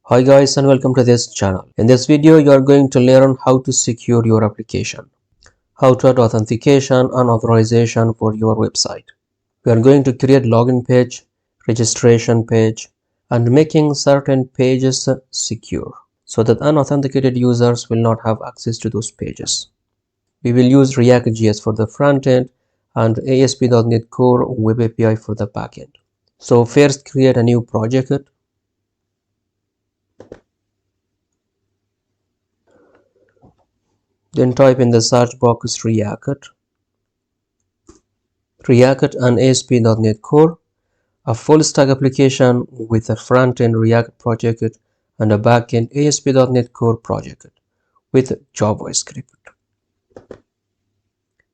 Hi guys and welcome to this channel. In this video you are going to learn how to secure your application, how to add authentication and authorization for your website. We are going to create login page, registration page and making certain pages secure so that unauthenticated users will not have access to those pages. We will use React.js for the front end and ASP NET Core Web API for the backend. So first create a new project. Then type in the search box React and ASP NET Core, a full stack application with a front-end React project and a back-end ASP NET Core project with JavaScript.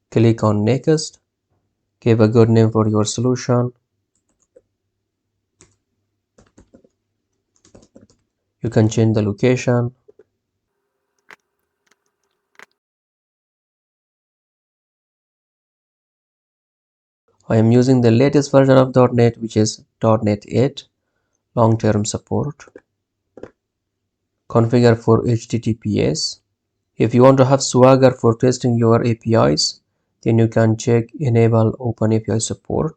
Click on Next. Give a good name for your solution. You can change the location. I am using the latest version of .NET, which is .NET 8 long-term support. Configure for HTTPS. If you want to have Swagger for testing your APIs, then you can check enable open API support.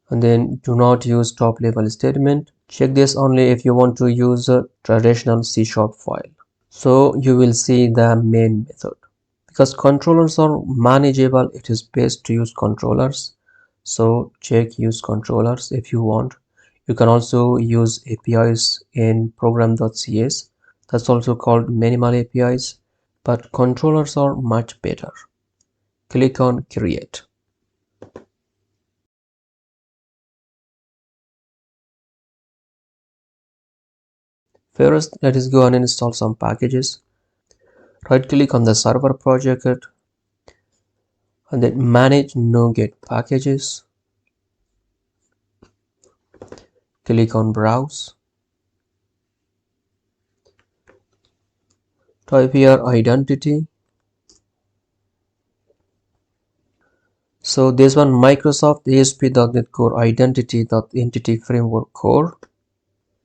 And then do not use top level statement. Check this only if you want to use a traditional C# file. So you will see the main method. Because controllers are manageable, it is best to use controllers. So check use controllers if you want. You can also use APIs in program.cs. That's also called minimal APIs, but controllers are much better. Click on create. First, let us go and install some packages. Right click on the server project and then manage NuGet packages. Click on browse. Type here identity. So this one Microsoft ASP.NET Core Identity.Entity Framework Core.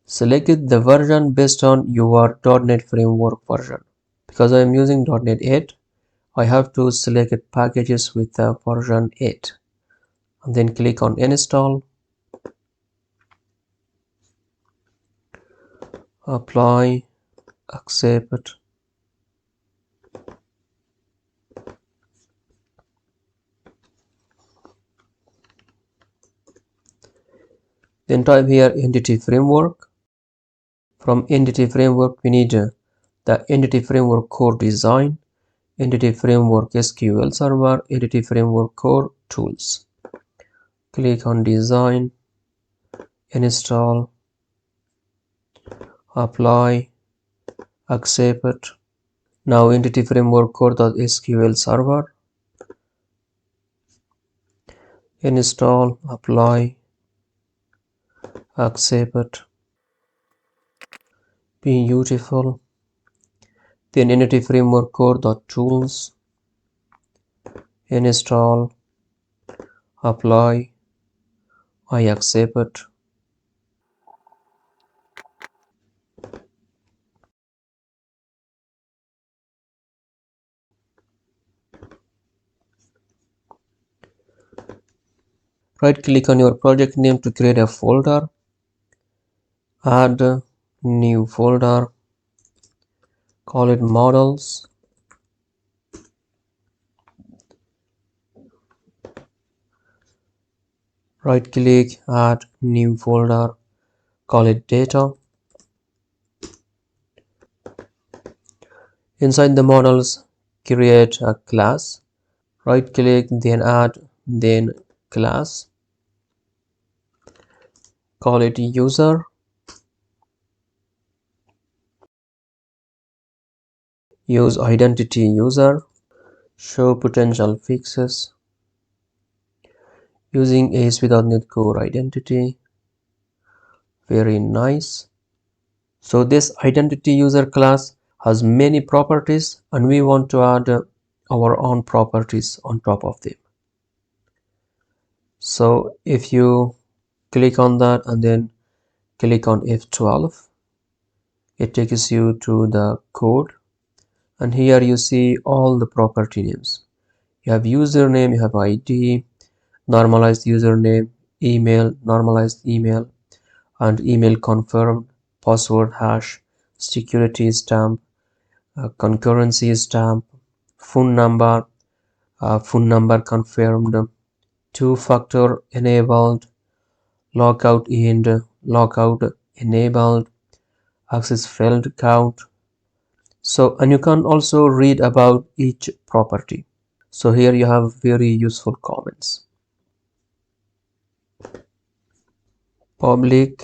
Select the version based on your .NET Framework version. Because I am using .NET 8, I have to select packages with the version 8. And then click on install. Apply. Accept. Then type here Entity Framework. From Entity Framework, we need the Entity Framework Core Design, Entity Framework SQL Server, Entity Framework Core Tools. Click on Design, Install, Apply, Accept. Now Entity Framework Core.SQL Server. Install, Apply, Accept. Beautiful. Then Entity Framework Core.Tools. Install, Apply, I accept. Right click on your project name to create a folder. Add new folder. Call it models. Right click, add new folder. Call it data. Inside the models, create a class. Right click, then add, then class. Call it user. Use identity user. Show potential fixes. Using ASP.NET Core identity. Very nice. So this identity user class has many properties and we want to add our own properties on top of them. So if you click on that and then click on F12. It takes you to the code, and here you see all the property names. You have username, you have ID, normalized username, email, normalized email, and email confirmed, password hash, security stamp, concurrency stamp, phone number confirmed, two-factor enabled, lockout end, lockout enabled, access failed count. So, and you can also read about each property. So here you have very useful comments. Public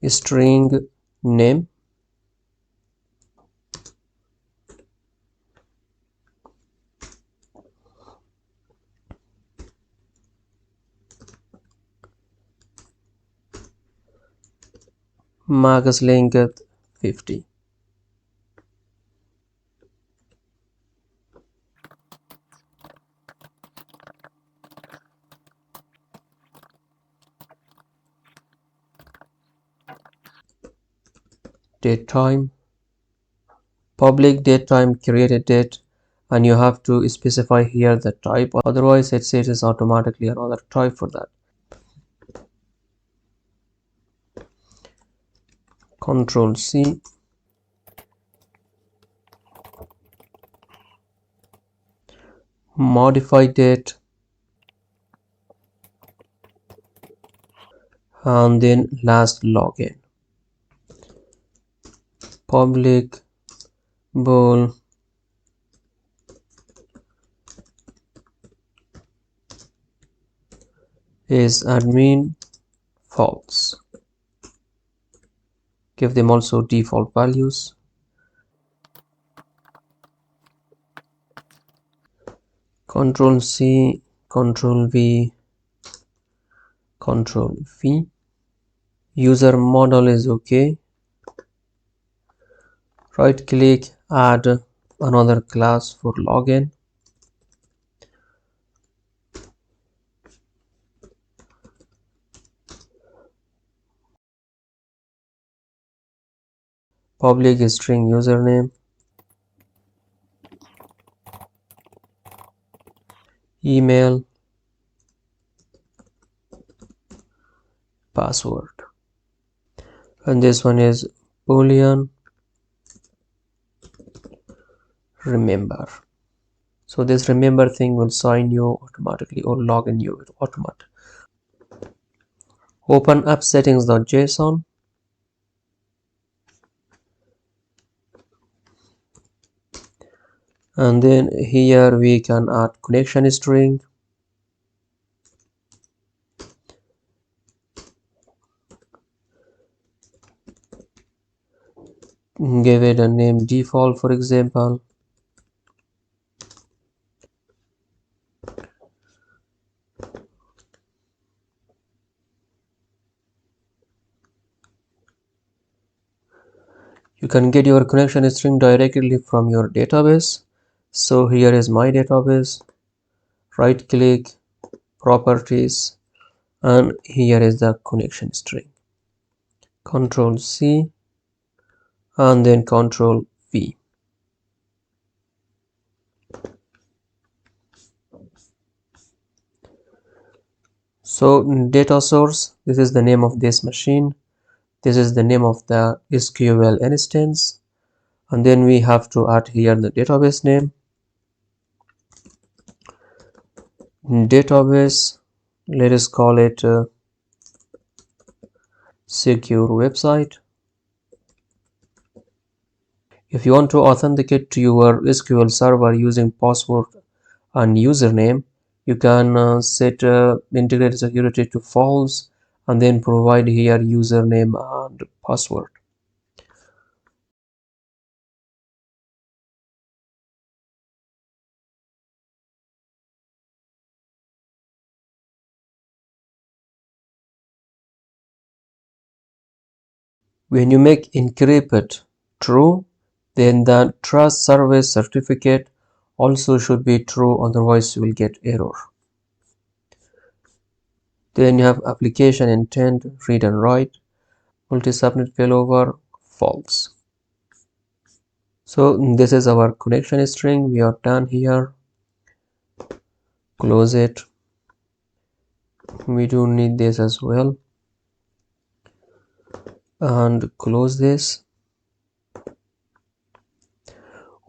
string name, max length 50. Date time, public date time created date, and you have to specify here the type, otherwise it says automatically another type for that. Control C, modify date, and then last login. Public bool is admin false. Give them also default values. Control C, Control V, Control V. User model is okay. Right click, add another class for login. Public string username, email, password. And this one is boolean remember. So this remember thing will sign you automatically or log in you automatically. Open app settings.json. And then here we can add connection string. Give it a name default, for example. You can get your connection string directly from your database. So here is my database. Right click, properties, and here is the connection string. Control C and then Control V. So data source, this is the name of this machine. This is the name of the SQL instance. And then we have to add here the database name. Database, let us call it secure website. If you want to authenticate to your SQL server using password and username, you can set integrated security to false and then provide here username and password. When you make encrypt true, then the trust service certificate also should be true, otherwise you will get error. Then you have application intent, read and write, multi-subnet failover, false. So this is our connection string. We are done here. Close it. We don't need this as well. And close this.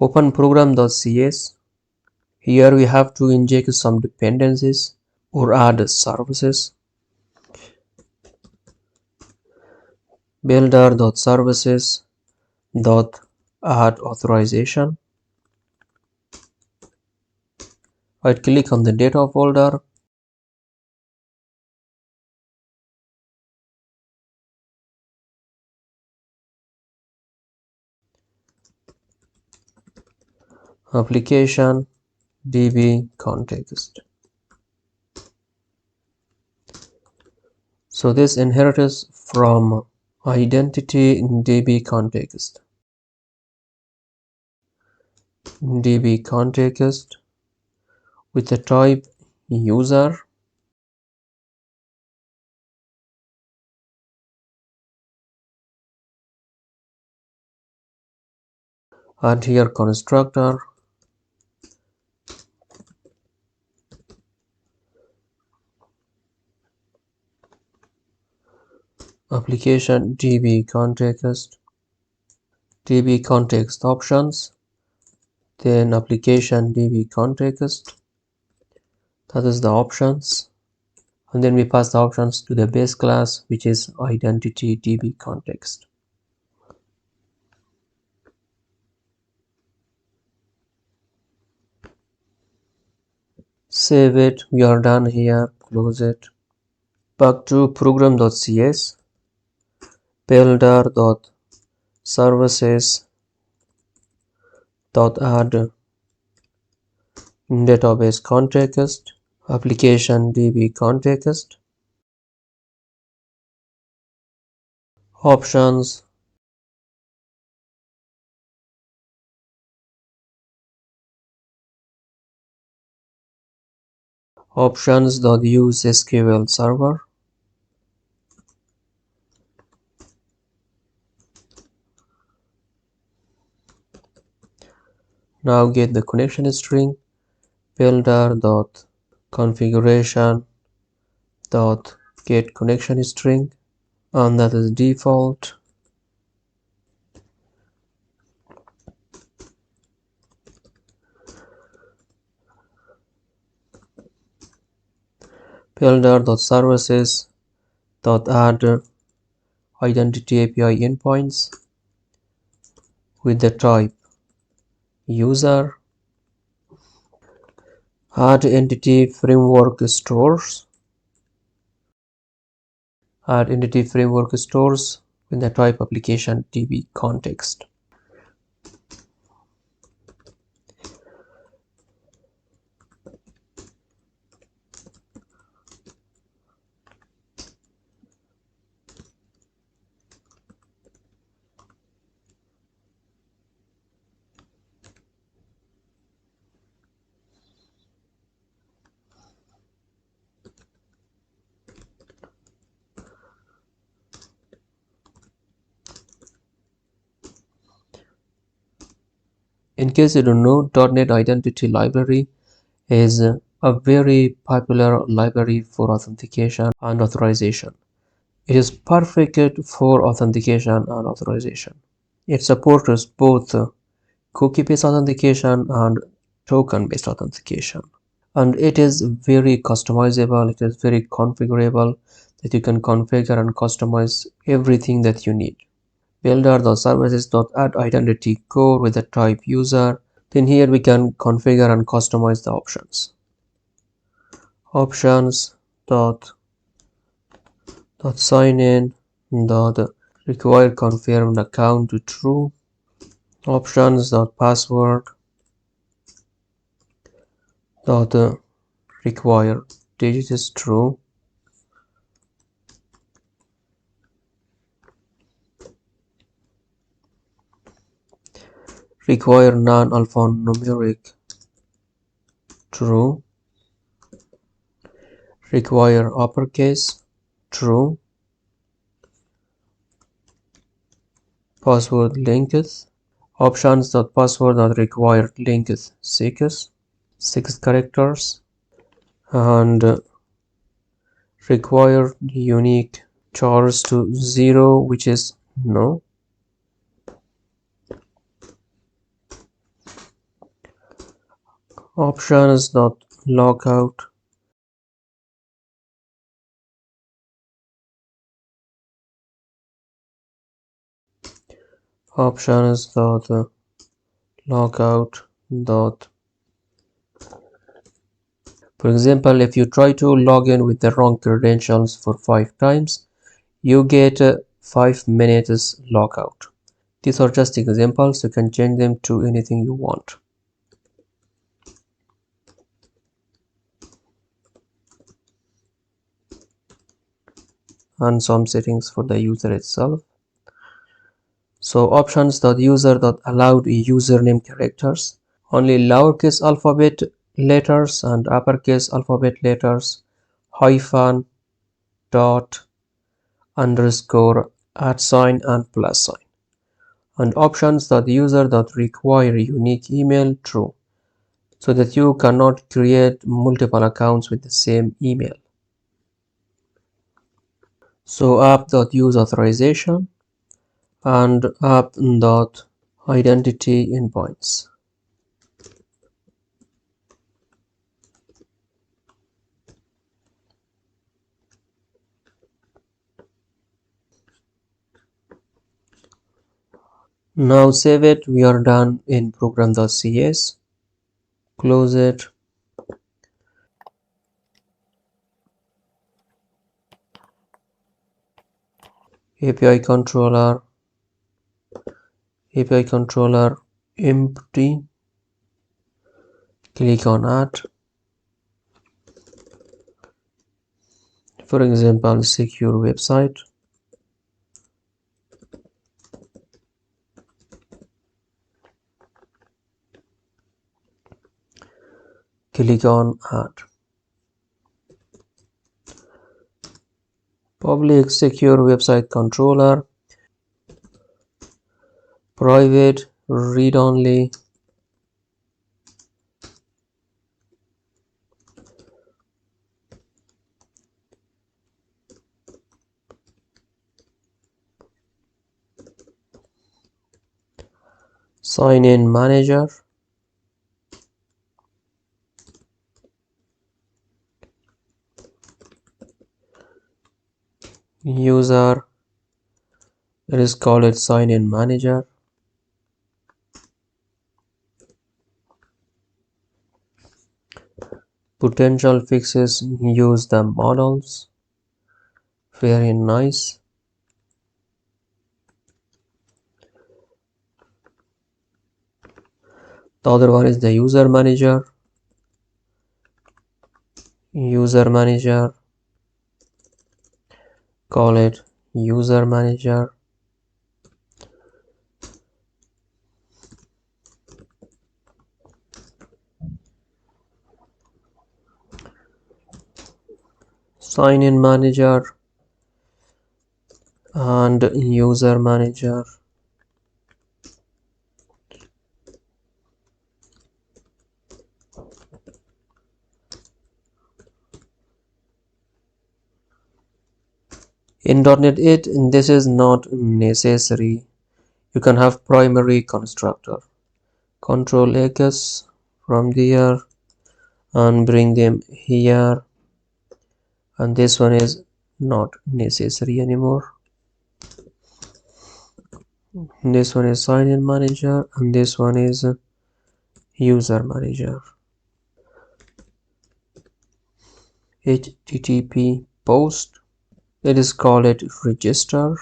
Open program.cs. Here we have to inject some dependencies or add services. Builder.services.add authorization. Right click on the data folder. Application DB context. So this inherits from identity DB context. DB context with the type user. Add here constructor. Application DB context. DB context options. Then application DB context. That is the options. And then we pass the options to the base class, which is identity DB context. Save it. We are done here. Close it. Back to program.cs. Builder.services.add database context. Application DB context. Options. Options.use SQL server. Now get the connection string. Builder.configuration.get connection string, and that is default. Builder.services.add identity API endpoints with the type user. Add entity framework stores. Add entity framework stores with the type application DB context. In case you don't know, .NET Identity Library is a very popular library for authentication and authorization. It is perfect for authentication and authorization. It supports both cookie-based authentication and token-based authentication. And it is very customizable, it is very configurable, that you can configure and customize everything that you need. Builder.services.add identity core with the type user. Then here we can configure and customize the options. Options dot sign in dot require confirmed account to true. Options dot password dot require digit is true. Require non-alphanumeric true. require uppercase, true, password linked, options.password.required linked 6 characters, and required unique chars to 0, which is no. Options.logout, options.logout. For example, if you try to log in with the wrong credentials for 5 times, you get 5 minutes logout. These are just examples. You can change them to anything you want. And some settings for the user itself. So options.user.allowed username characters, only lowercase alphabet letters and uppercase alphabet letters, hyphen, dot, underscore, @ sign, and plus sign. And options.user.require unique email, true, so that you cannot create multiple accounts with the same email. So app.useAuthorization and app.identity endpoints. Now save it. We are done in program.cs. Close it. API controller empty. Click on add. For example, secure website. Click on add. Public secure website controller. Private read only. Sign in manager. User, it is called sign in manager. Potential fixes, use the models. Very nice. The other one is the user manager. Call it user manager. Sign in manager and user manager. In .NET 8, this is not necessary. You can have primary constructor. Control X from there and bring them here. And this one is not necessary anymore. This one is sign in manager and this one is user manager. HTTP post, it is called register.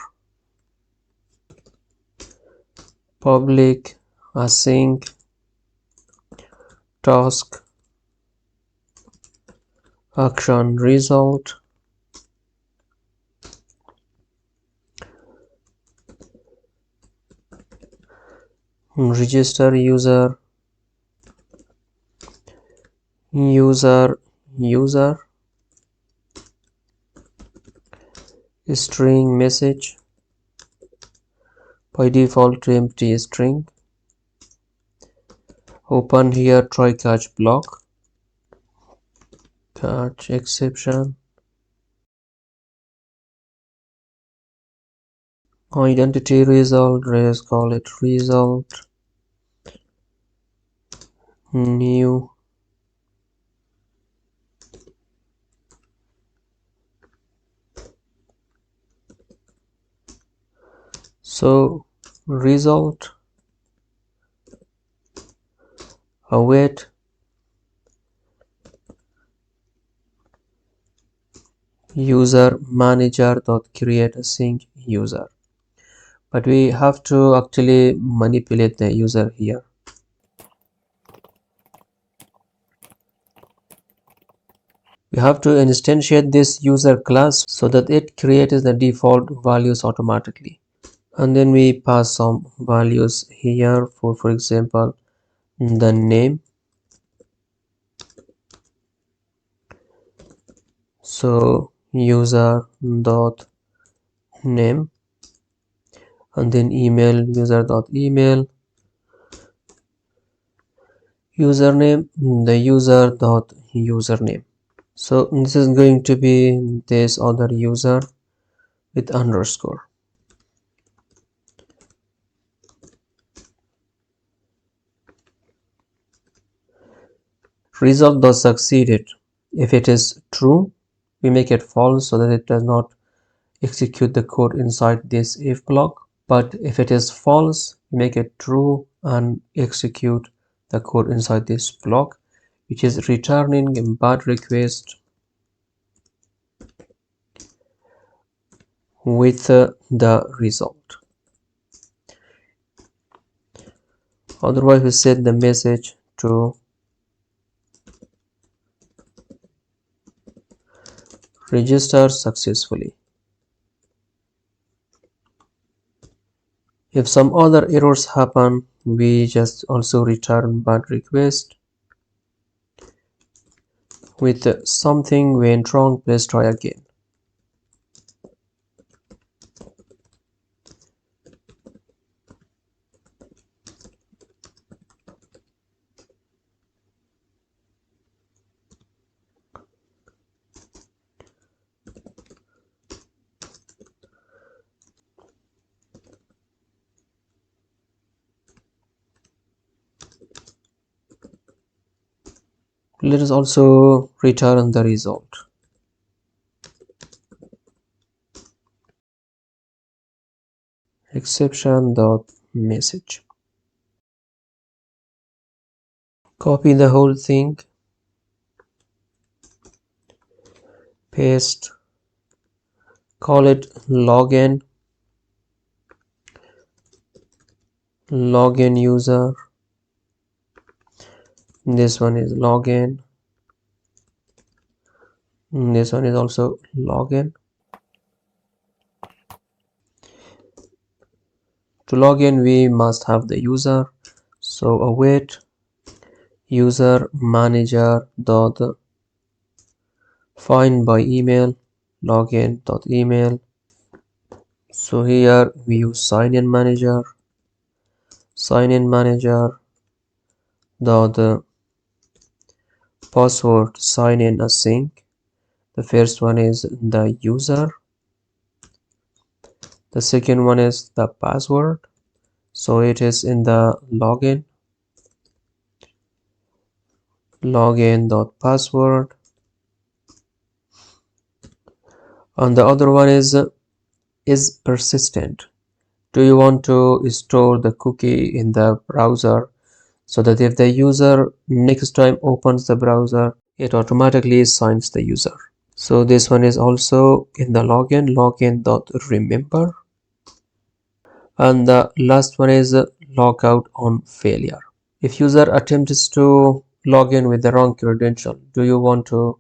Public async task action result. Register user string message, by default empty string, open here try catch block, catch exception, identity result, let's call it result, new, so result await user manager dot create a sync user, but we have to actually manipulate the user here. We have to instantiate this user class so that it creates the default values automatically, and then we pass some values here for example the name, so user dot name, and then email user dot email, username the user dot username. So this is going to be this other user with underscore. Result does succeeded. If it is true, we make it false so that it does not execute the code inside this if block. But if it is false, we make it true and execute the code inside this block, which is returning a bad request with the result. Otherwise, we set the message to register successfully. If some other errors happen, we just also return bad request with something went wrong, please try again. Let us also return the result. Exception.message. Copy the whole thing, paste, call it login user. This one is login. This one is also login. To log in, we must have the user. So await user manager dot find by email login dot email. So here we use sign in manager dot password sign in async. The first one is the user, the second one is the password, so it is in the login dot password, and the other one is persistent. Do you want to store the cookie in the browser so that if the user next time opens the browser, it automatically assigns the user? So this one is also in the login dot remember, and the last one is logout on failure. If user attempts to log in with the wrong credential, do you want to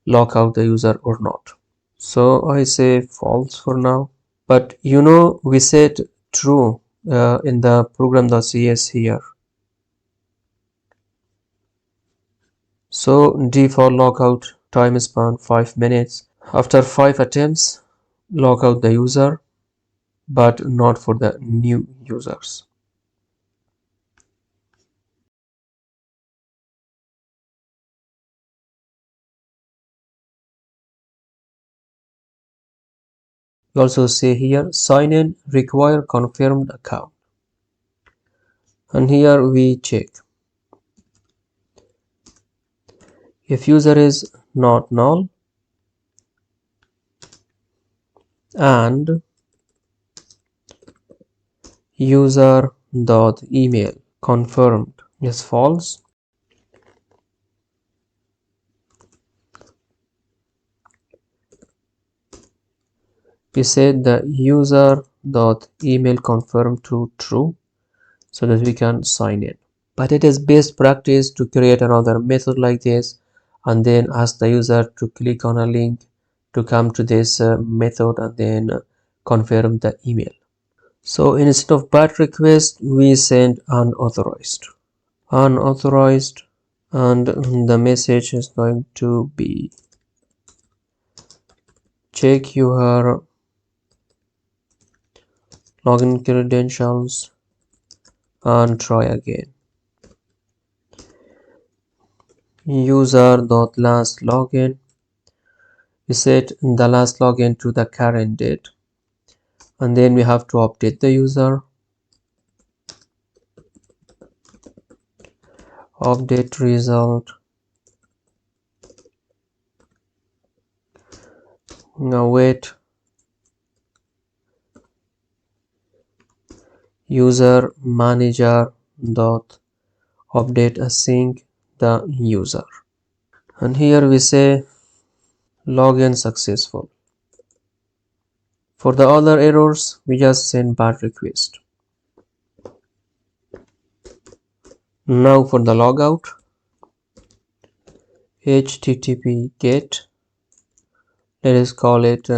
log out the user or not? So I say false for now, but we said true in the program.cs here. So default logout time span 5 minutes. After 5 attempts, log out the user, but not for the new users. You also say here sign in require confirmed account, and here we check if user is not null and user dot email confirmed is false, we set the user dot email confirmed to true so that we can sign in. But it is best practice to create another method like this and then ask the user to click on a link to come to this method and then confirm the email. So instead of BAT request, we send unauthorized. Unauthorized, and the message is going to be check your login credentials and try again. User.last login. We set the last login to the current date, and then we have to update the user. Update result. Now wait. User manager dot update async the user, and here we say login successful. For the other errors, we just send BAT request. Now for the logout, HTTP get, let us call it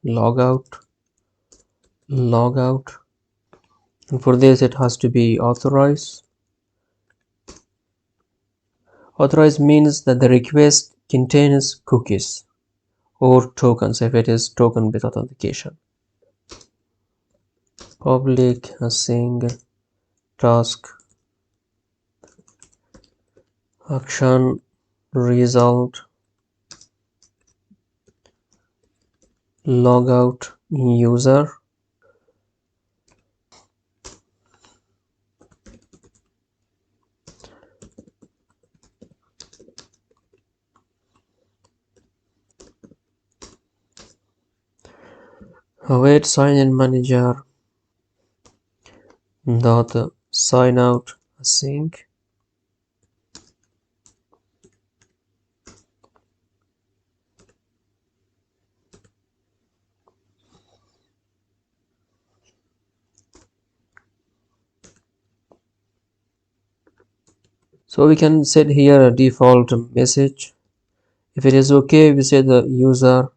logout, and for this it has to be authorized. Authorized means that the request contains cookies or tokens if it is token based authentication. Public async task action result logout user. Await sign in manager dot sign out async. So we can set here a default message. If it is okay, we say the user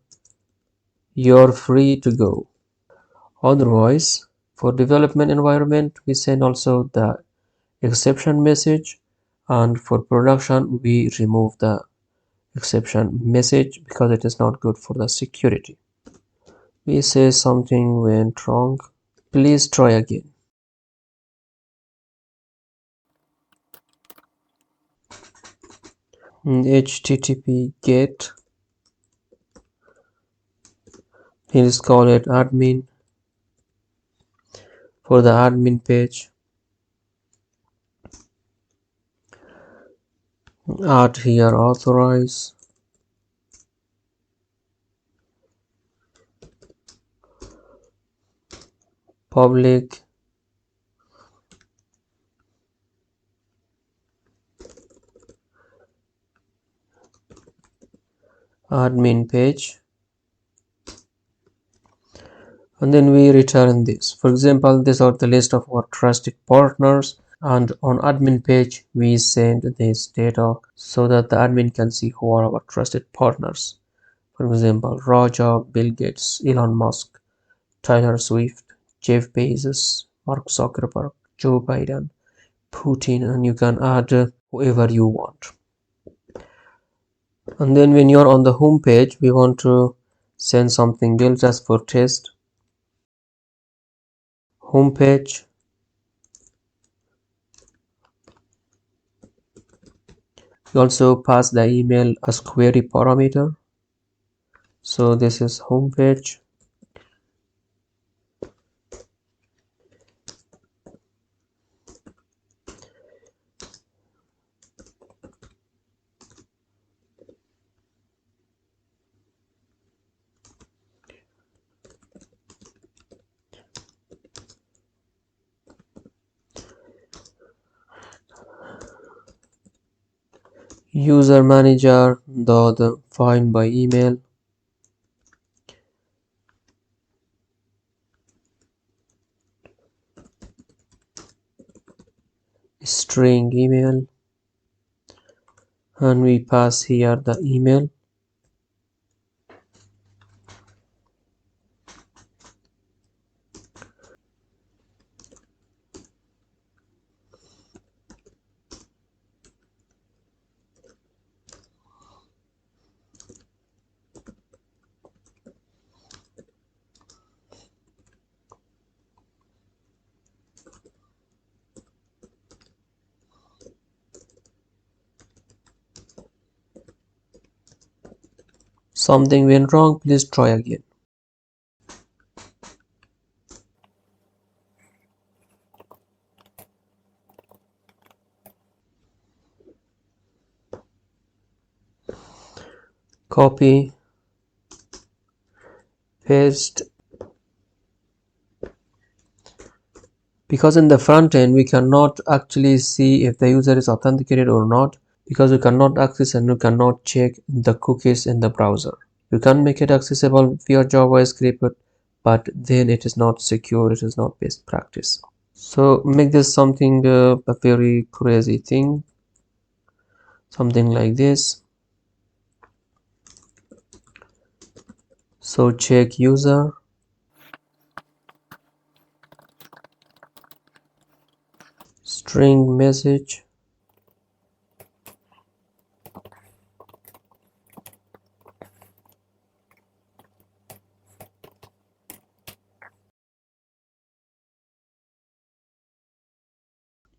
you're free to go. Otherwise, for development environment, we send also the exception message, and for production we remove the exception message because it is not good for the security. We say something went wrong, please try again. HTTP get, please call it admin. For the admin page, add here authorize, public admin page, and then we return this. For example, these are the list of our trusted partners, and on admin page we send this data so that the admin can see who are our trusted partners. For example, Raja, Bill Gates, Elon Musk, Taylor Swift, Jeff Bezos, Mark Zuckerberg, Joe Biden, Putin, and you can add whoever you want. And then when you're on the home page, we want to send something else as for test. Homepage. You also pass the email as query parameter. So this is homepage. User manager dot find by email. String email, and we pass here the email. Something went wrong, please try again. Copy, paste. Because in the front end we cannot actually see if the user is authenticated or not, because you cannot access and you cannot check the cookies in the browser. You can make it accessible via JavaScript, but then it is not secure, it is not best practice. So make this something a very crazy thing, something like this. So check user, string message,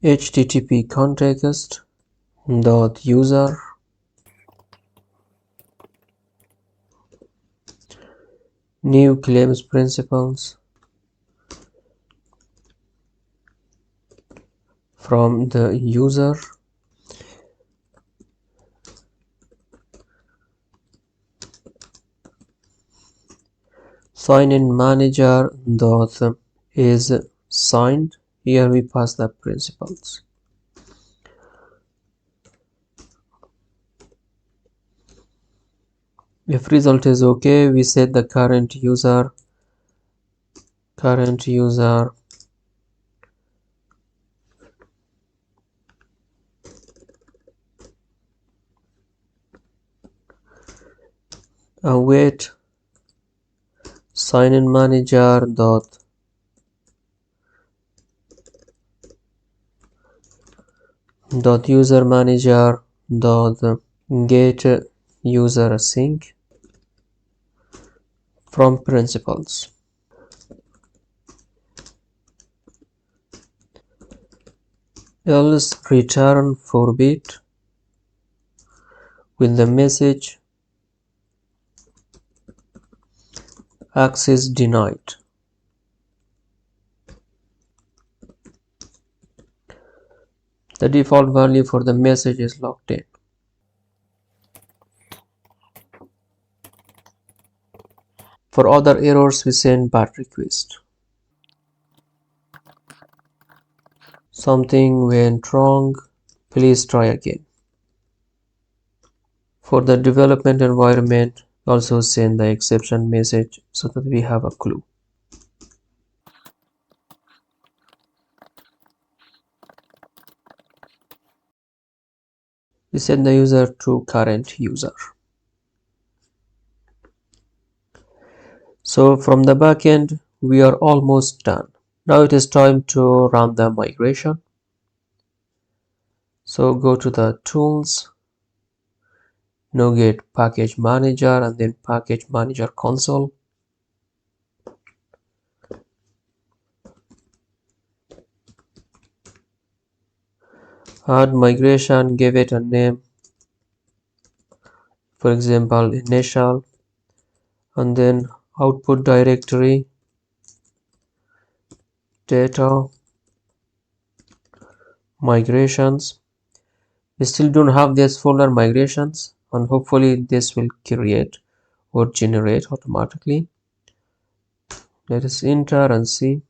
http context dot user, new claims principles from the user, sign in manager dot is signed. Here we pass the principles. If result is okay, we set the current user await sign in manager dot user manager dot get user async from principles. Else return forbid with the message access denied. The default value for the message is locked in. For other errors, we send bad request. Something went wrong, please try again. For the development environment, also send the exception message so that we have a clue. We set the user to current user. So from the backend, we are almost done. Now it is time to run the migration. So go to the tools, NuGet package manager and then package manager console. Add migration, give it a name, for example initial, and then output directory data migrations. We still don't have this folder migrations, and hopefully this will create or generate automatically. Let us enter and see.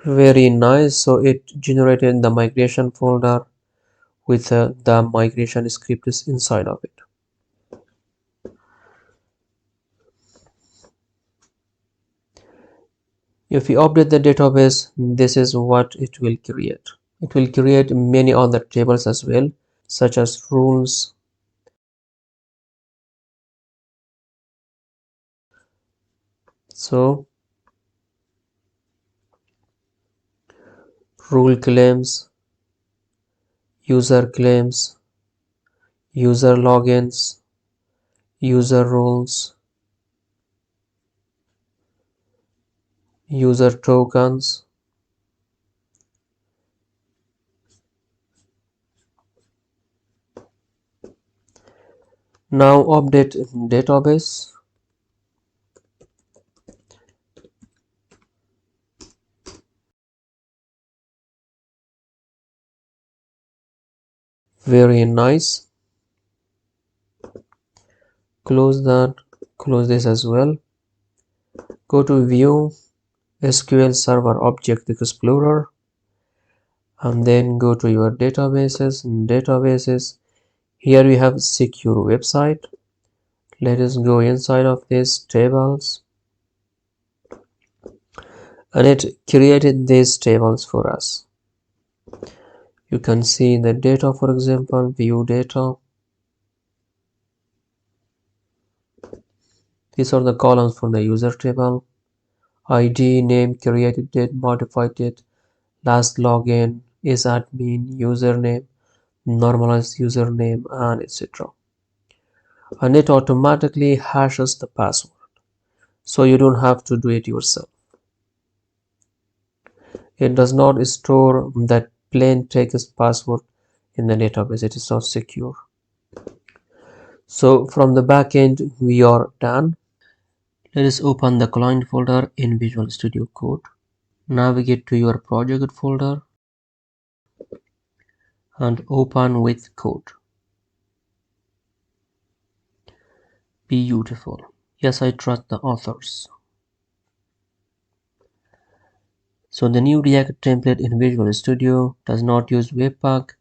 Very nice. So it generated the migration folder with the migration script is inside of it. If we update the database, this is what it will create. It will create many other tables as well, such as rules, so rule claims, user claims, user logins, user roles, user tokens. Now update database. Very nice. Close that, close this as well. Go to view SQL Server Object Explorer and then go to your databases. Here we have secure website. Let us go inside of these tables, and it created these tables for us. You can see the data, for example, view data. These are the columns for the user table. ID, name, created date, modified date, last login, is admin, username, normalized username, and etc. And it automatically hashes the password, so you don't have to do it yourself. It does not store that plain text password in the database. It is not secure. So from the backend we are done. Let us open the client folder in Visual Studio Code. Navigate to your project folder and open with code. Beautiful. Yes, I trust the authors. So the new React template in Visual Studio does not use Webpack,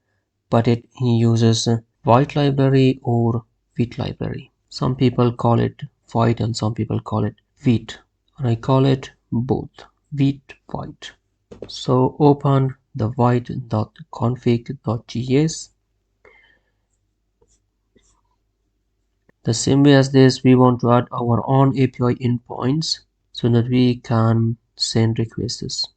but it uses Vite library or Vite library. Some people call it Vite and some people call it Vite, and I call it both, Vite, Vite. So open the vite.config.js. The same way as this, we want to add our own API endpoints so that we can send requests.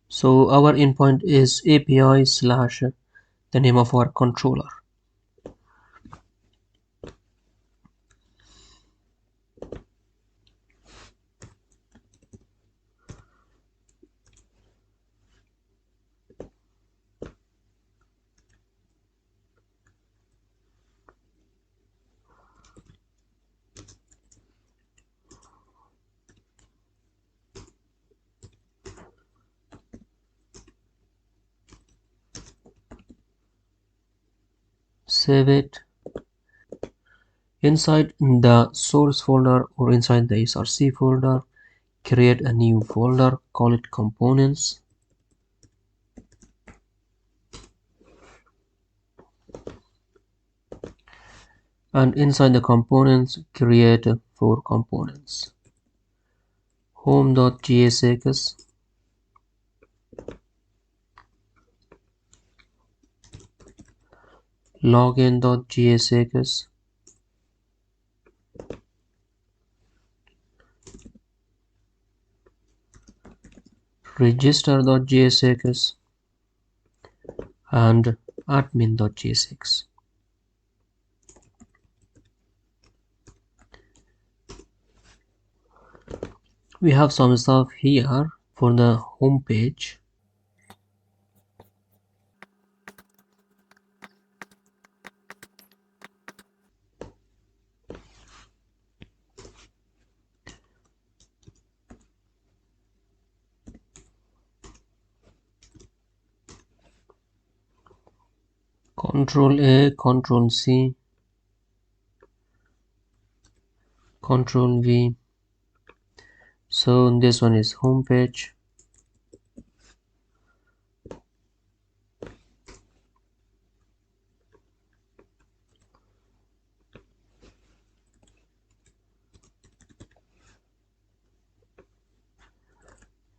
So our endpoint is API slash the name of our controller. Save it. Inside the source folder or inside the src folder, create a new folder, call it components. And inside the components, create 4 components. Home.jsx, login.jsx, register.jsx and admin.jsx. We have some stuff here for the home page. Control A, Control C, Control V. So this one is home page.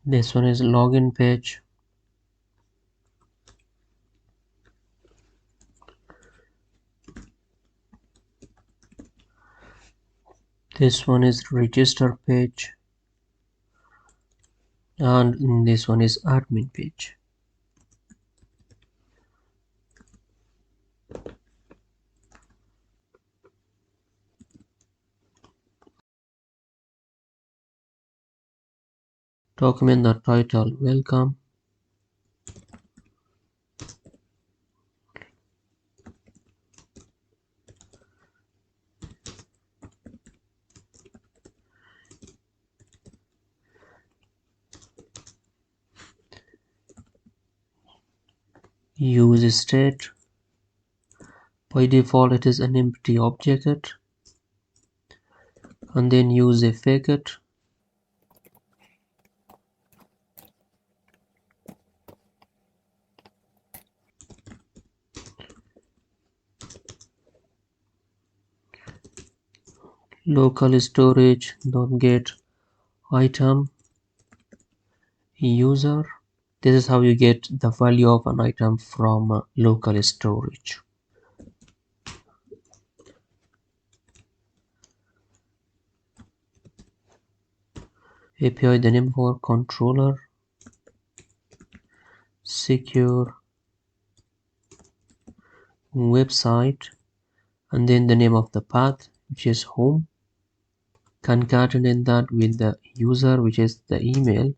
This one is login page. This one is register page. And this one is admin page. Document the title welcome. Use state. By default it is an empty object, and then use a fake it. Local storage dot get item user. This is how you get the value of an item from local storage. API, the name for controller, secure website, and then the name of the path, which is home. Concatenate that with the user, which is the email,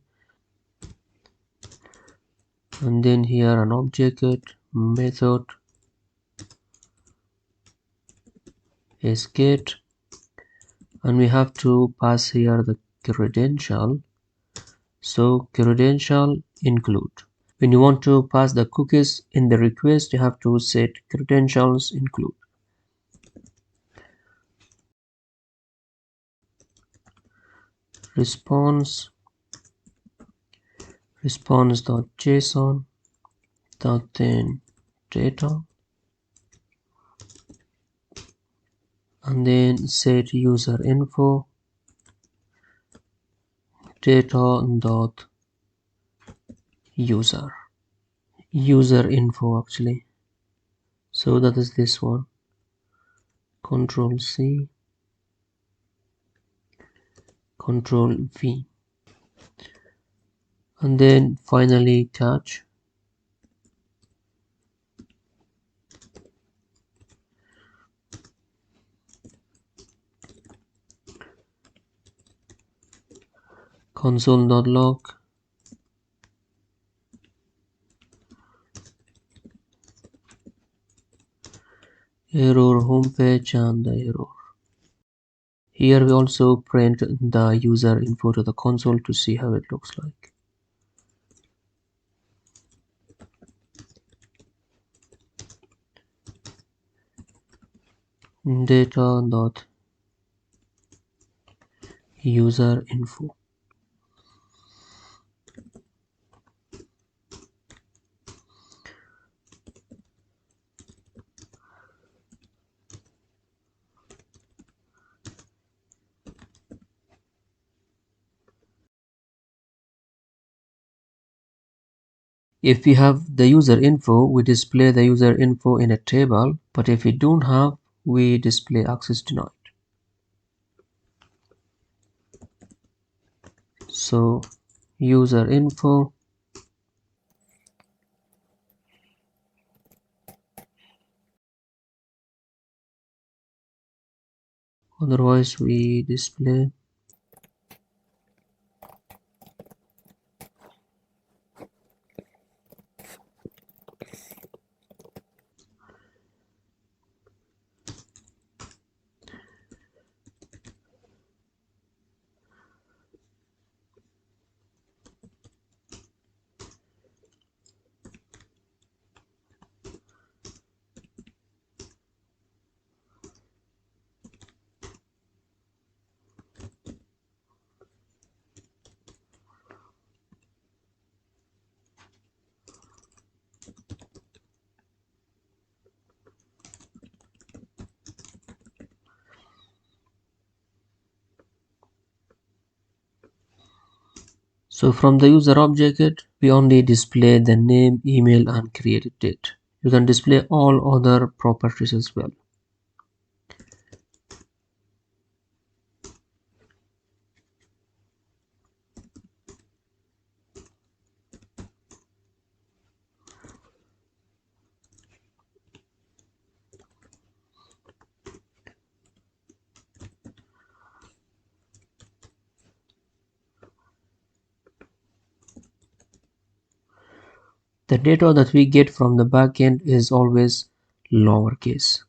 and then here an object method is get, and we have to pass here the credential. So credential include. When you want to pass the cookies in the request, you have to set credentials include. Response.json, then data, and then set user info, user info actually. So that is this one. Control C, Control V, and then finally catch. Console.log, error homepage and the error. Here we also print the user info to the console to see how it looks like. Data.user info. If we have the user info, we display the user info in a table, but if we don't have, we display access denied. So user info, otherwise we display So from the user object, we only display the name, email, and created date. You can display all other properties as well. The data that we get from the backend is always lowercase.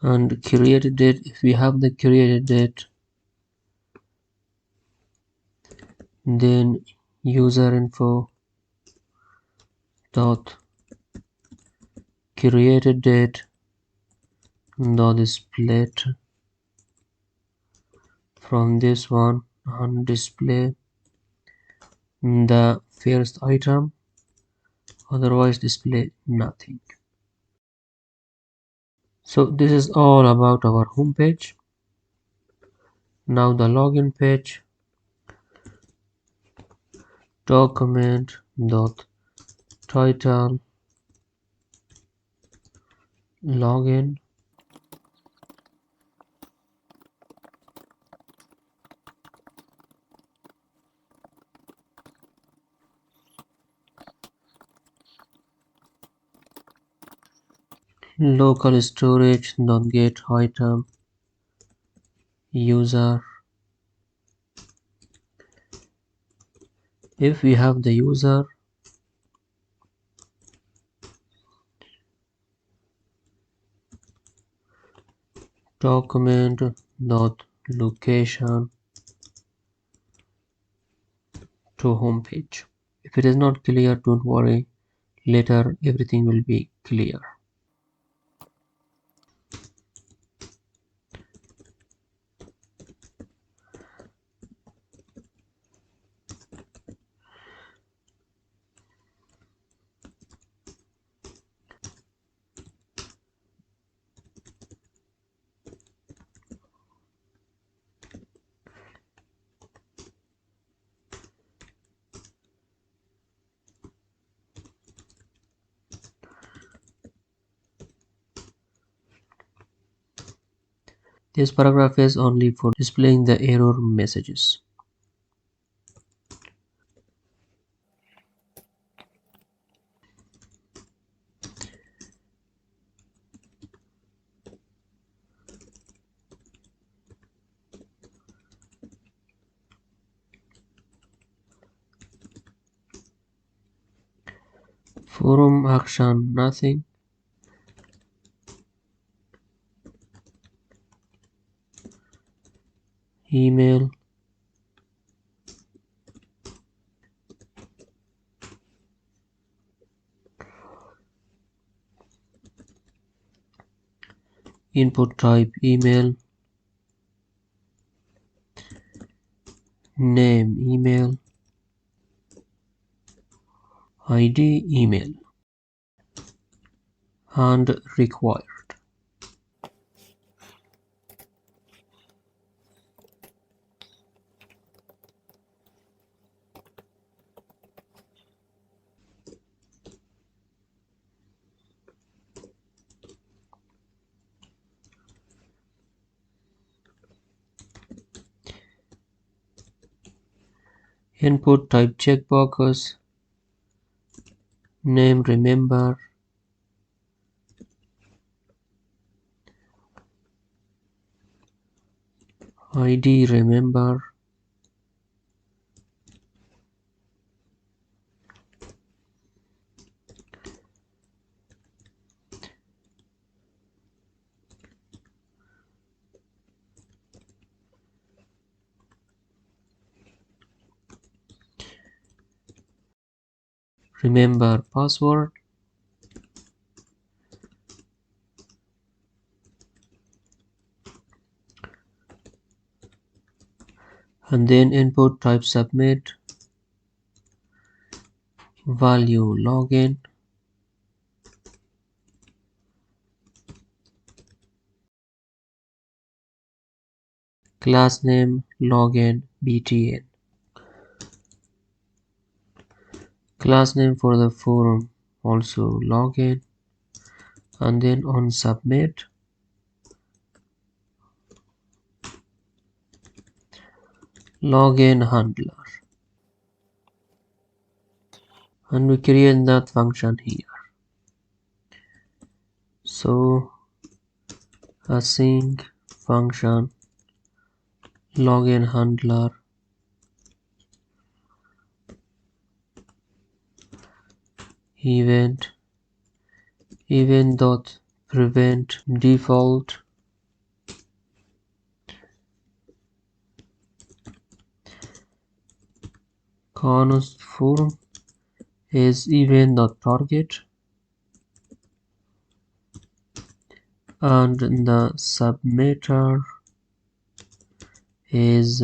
And created date, if we have the created date, then user info dot created date dot split from this one and display the first item, otherwise display nothing. So this is all about our home page. Now the login page, document dot title login, local storage dot get item user. If we have the user, document dot location to home page. If it is not clear, don't worry, later everything will be clear. This paragraph is only for displaying the error messages. Forum action nothing. Email input type email, name email, ID email, and required. Input type checkboxes, name remember, ID remember, remember password, and then input type submit, value login, class name login btn, class name for the forum also login, and then on submit login handler, and we create that function here. So async function login handler event dot prevent default const form is event dot target, and the submitter is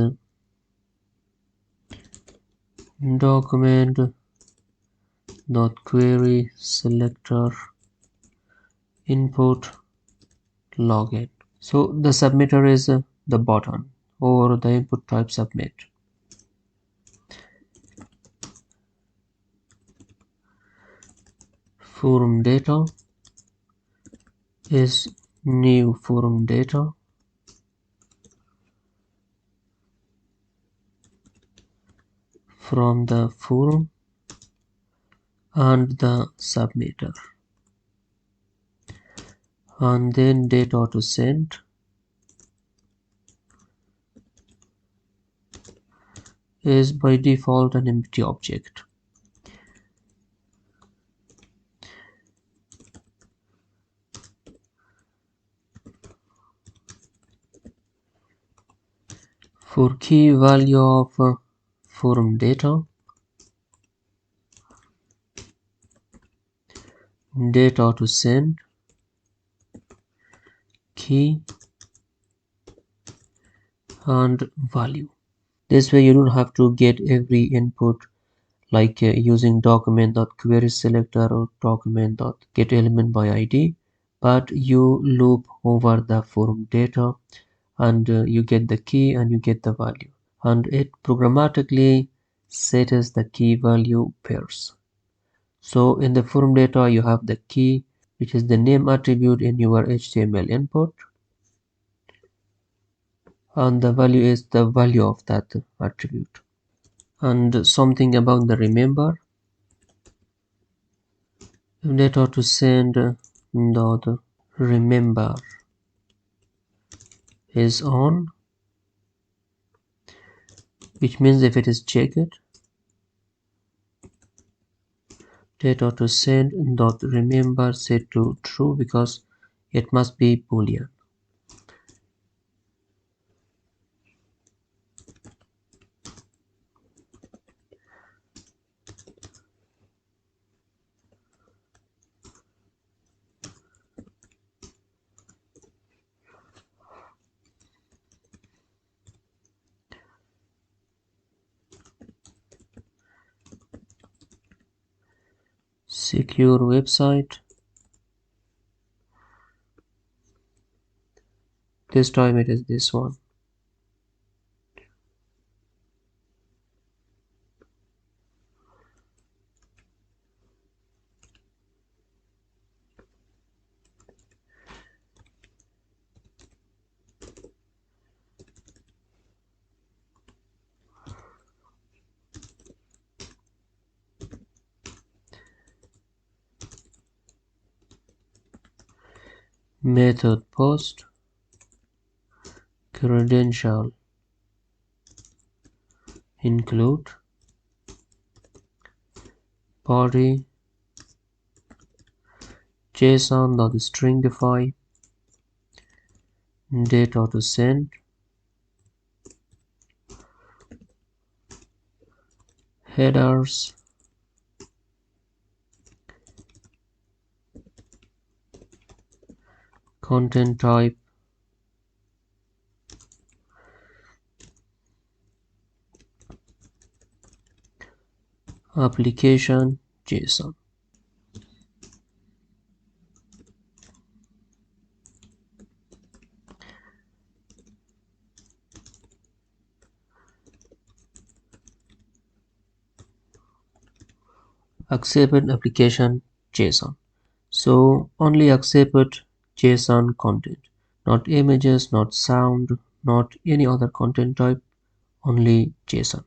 document dot query selector input login. So the submitter is the button or the input type submit. Forum data is new forum data, from the forum and the submitter, and then data to send is by default an empty object. For key value of forum data to send key and value. This way you don't have to get every input like using document.querySelector or document.getElement by ID, but you loop over the forum data and you get the key and you get the value, and it programmatically sets the key value pairs. So in the forum data you have the key, which is the name attribute in your HTML input, and the value is the value of that attribute. And something about the remember, data to send dot remember is on, which means if it is checked, data to send dot remember set to true because it must be boolean. Secure website, this time it is this one. method post credential include body JSON.stringify data to send headers content type application JSON. Accepted application JSON. So only accepted JSON content, not images, not sound, not any other content type, only JSON.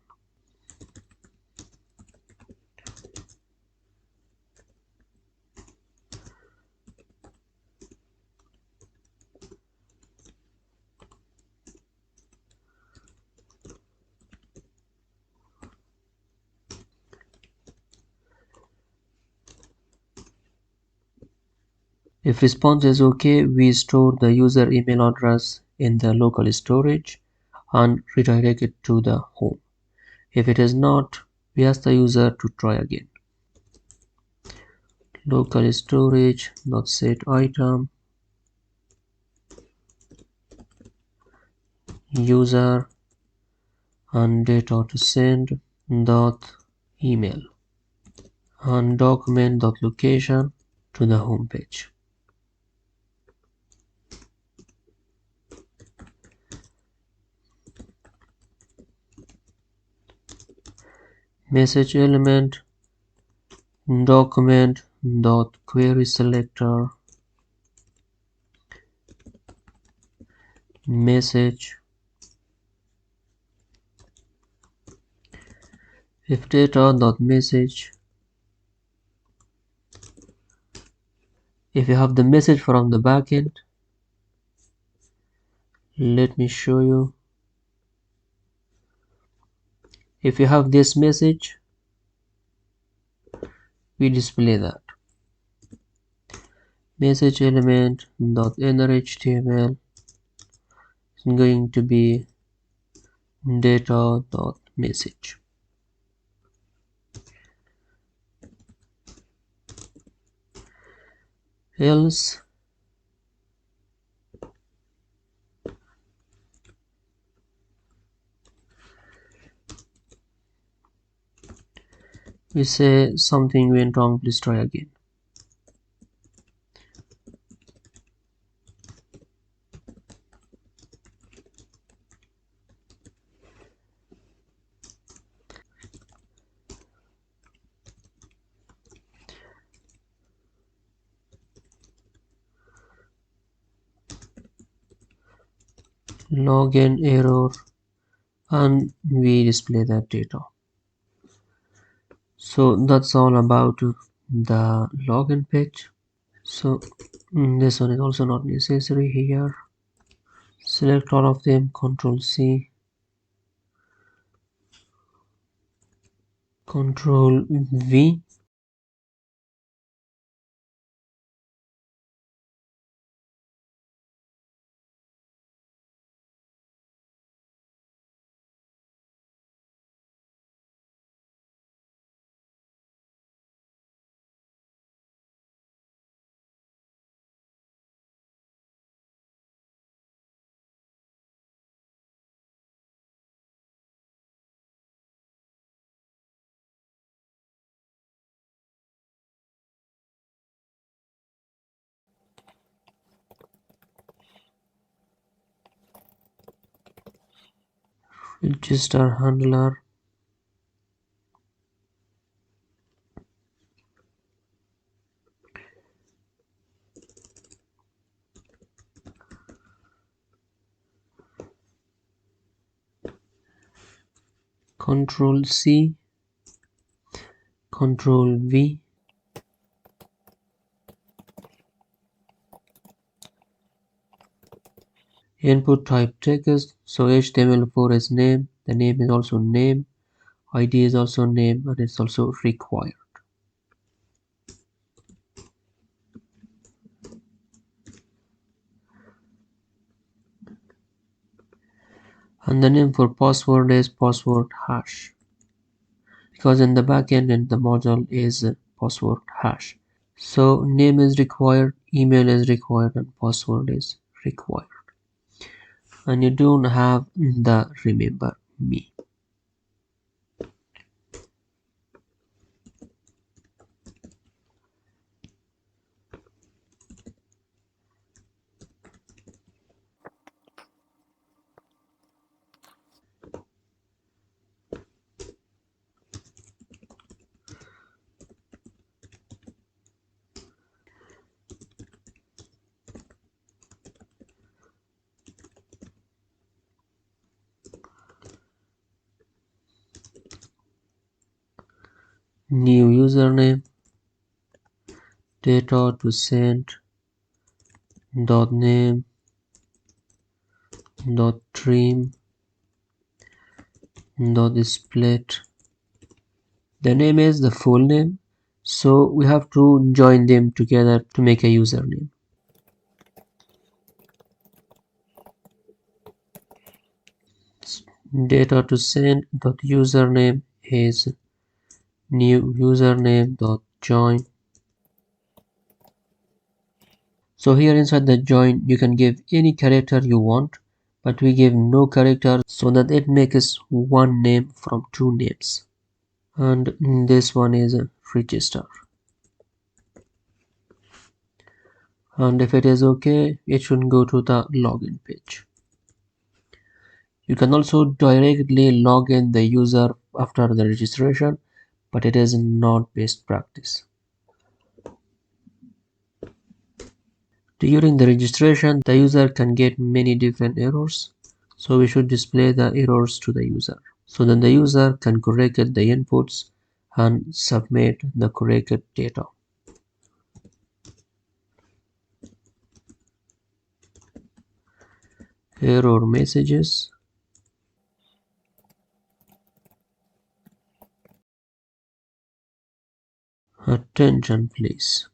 If response is OK, we store the user email address in the local storage and redirect it to the home. If it is not, we ask the user to try again. Local storage dot set item user and data to send dot email and document dot location to the home page. Message element document dot query selector message. If data dot message, if you have the message from the backend, let me show you. If you have this message, we display that. Message element dot inner HTML is going to be data dot message. Else we say something went wrong, please try again. Login error, and we display that data. So that's all about the login page. So this one is also not necessary here. Select all of them, Ctrl C, Ctrl V. Register handler, Ctrl C, Ctrl V, Input type text, so HTML4 is name, the name is also name, ID is also name, and it's also required. And the name for password is password hash, because in the backend in the module is password hash. So name is required, email is required, and password is required. And you don't have the remember me. New username, data to send, dot name, dot trim, dot split. The name is the full name, so we have to join them together to make a username. Data to send dot username is new username dot join. So here inside the join you can give any character you want, but we give no character so that it makes one name from two names. And this one is register. And if it is okay, it should go to the login page. You can also directly log in the user after the registration, but it is not best practice. During the registration, the user can get many different errors, so we should display the errors to the user, so that the user can correct the inputs and submit the corrected data. Error messages. Attention please.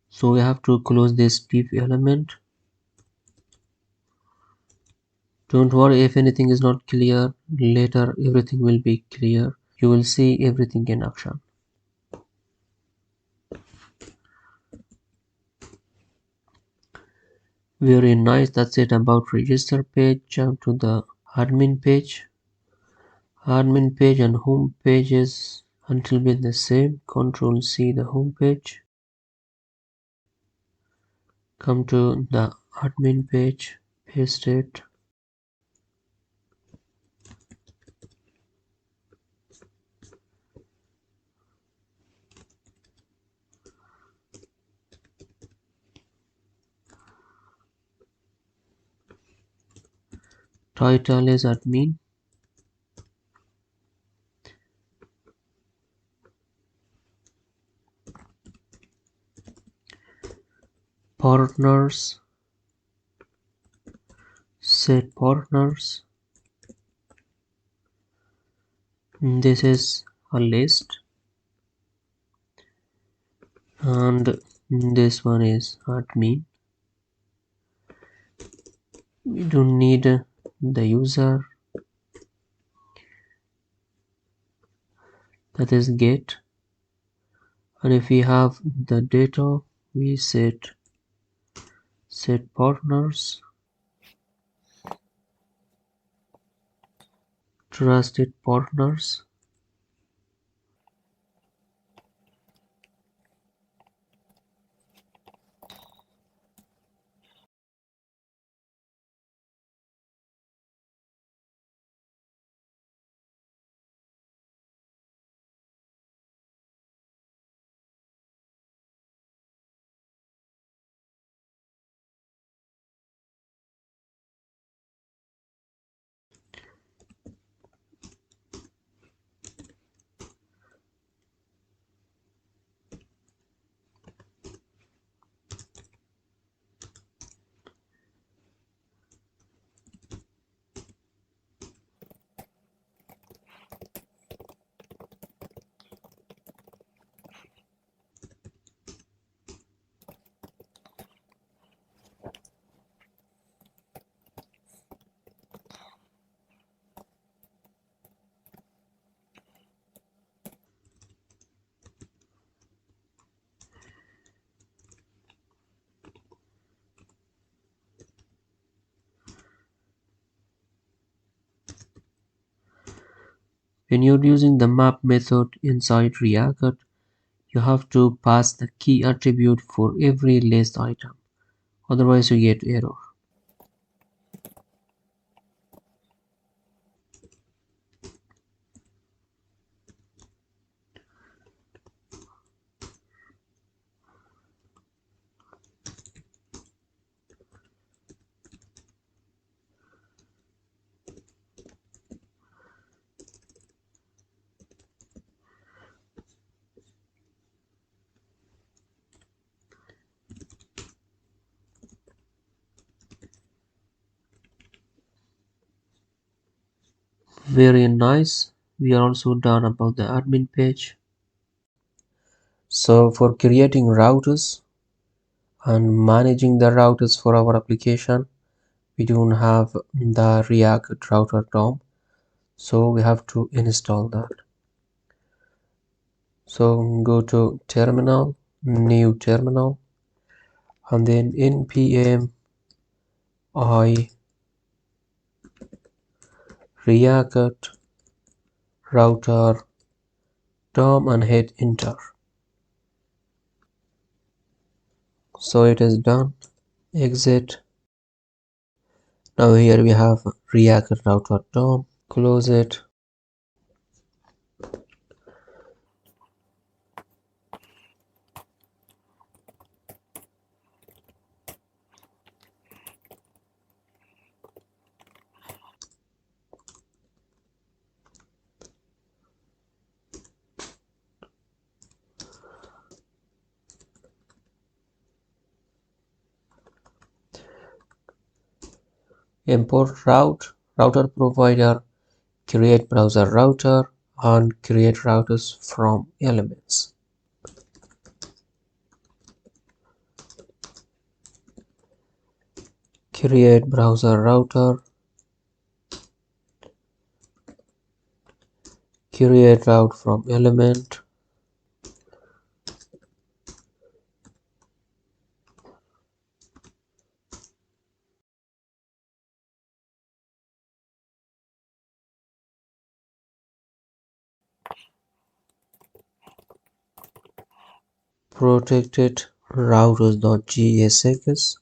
So we have to close this div element. Don't worry if anything is not clear, later everything will be clear. You will see everything in action. Very nice, that's it about register page. Jump to the admin page. Admin page and home page is until be the same. Control C the home page. Come to the admin page, paste it. Title is admin. Partners, set partners. This is a list, and this one is admin. We don't need the user, that is get, and if we have the data, we set partners, trusted partners. When you're using the map method inside React, you have to pass the key attribute for every list item, otherwise you get error. Very nice. We are also done about the admin page. So for creating routers and managing the routers for our application, we don't have the React router DOM, so we have to install that. So go to terminal, new terminal, and then npm I React router DOM and hit enter. So it is done. Exit. Now here we have React router DOM. Close it. Import router provider, create browser router, and create routers from elements. Create browser router, create route from element, protected routers.jsx,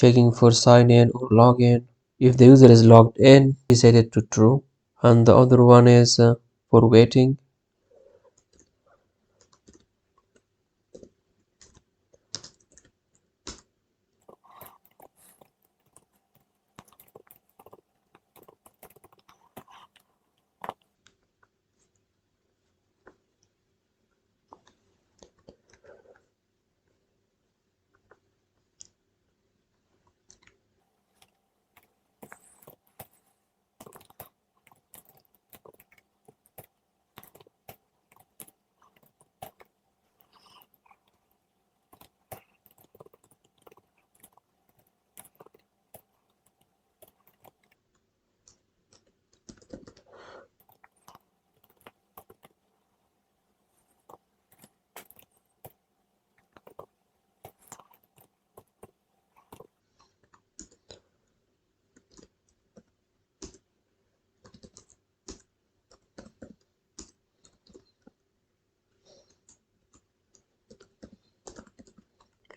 checking for sign in or login. If the user is logged in, we set it to true, and the other one is for waiting.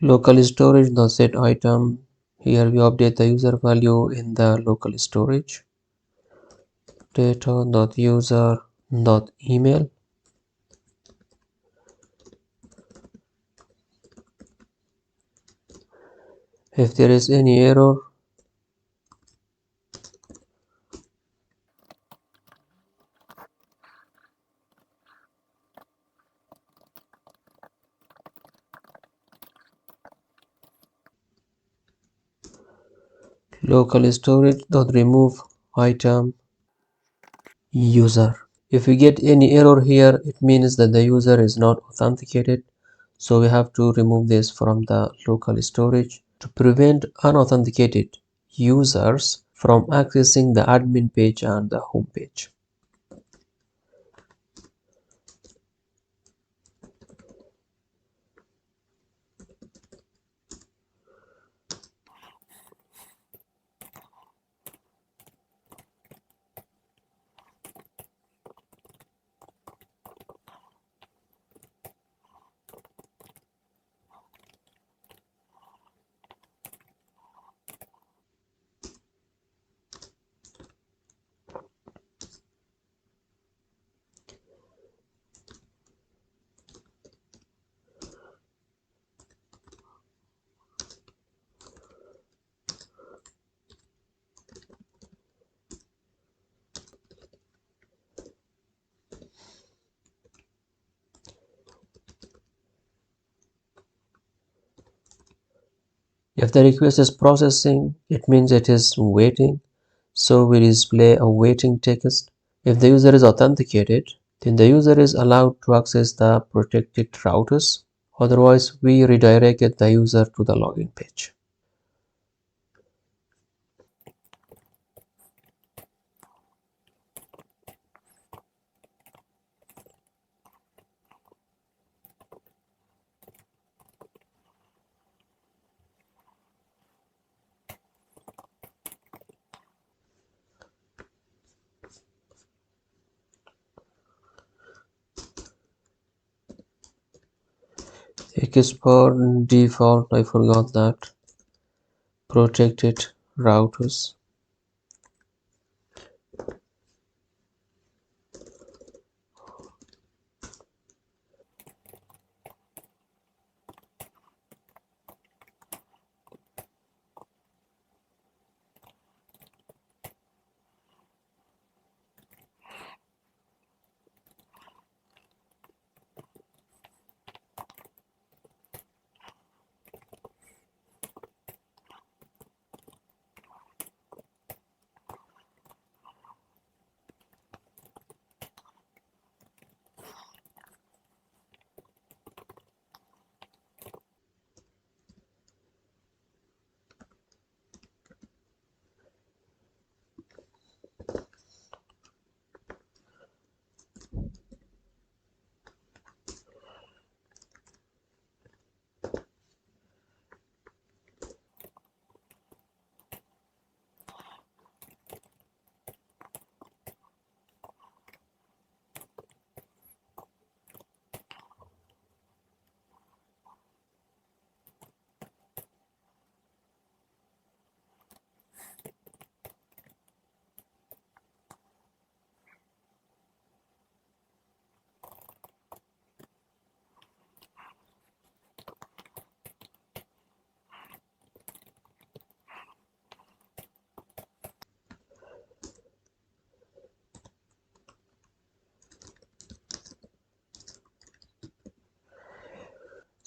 Local storage, the set item. Here we update the user value in the local storage. Data.user.email. If there is any error, local storage.remove item user. If we get any error here, it means that the user is not authenticated. So we have to remove this from the local storage to prevent unauthenticated users from accessing the admin page and the home page. If the request is processing, it means it is waiting. So we display a waiting text. If the user is authenticated, then the user is allowed to access the protected routers. Otherwise, we redirect the user to the login page. Export default, I forgot that. Protected routers.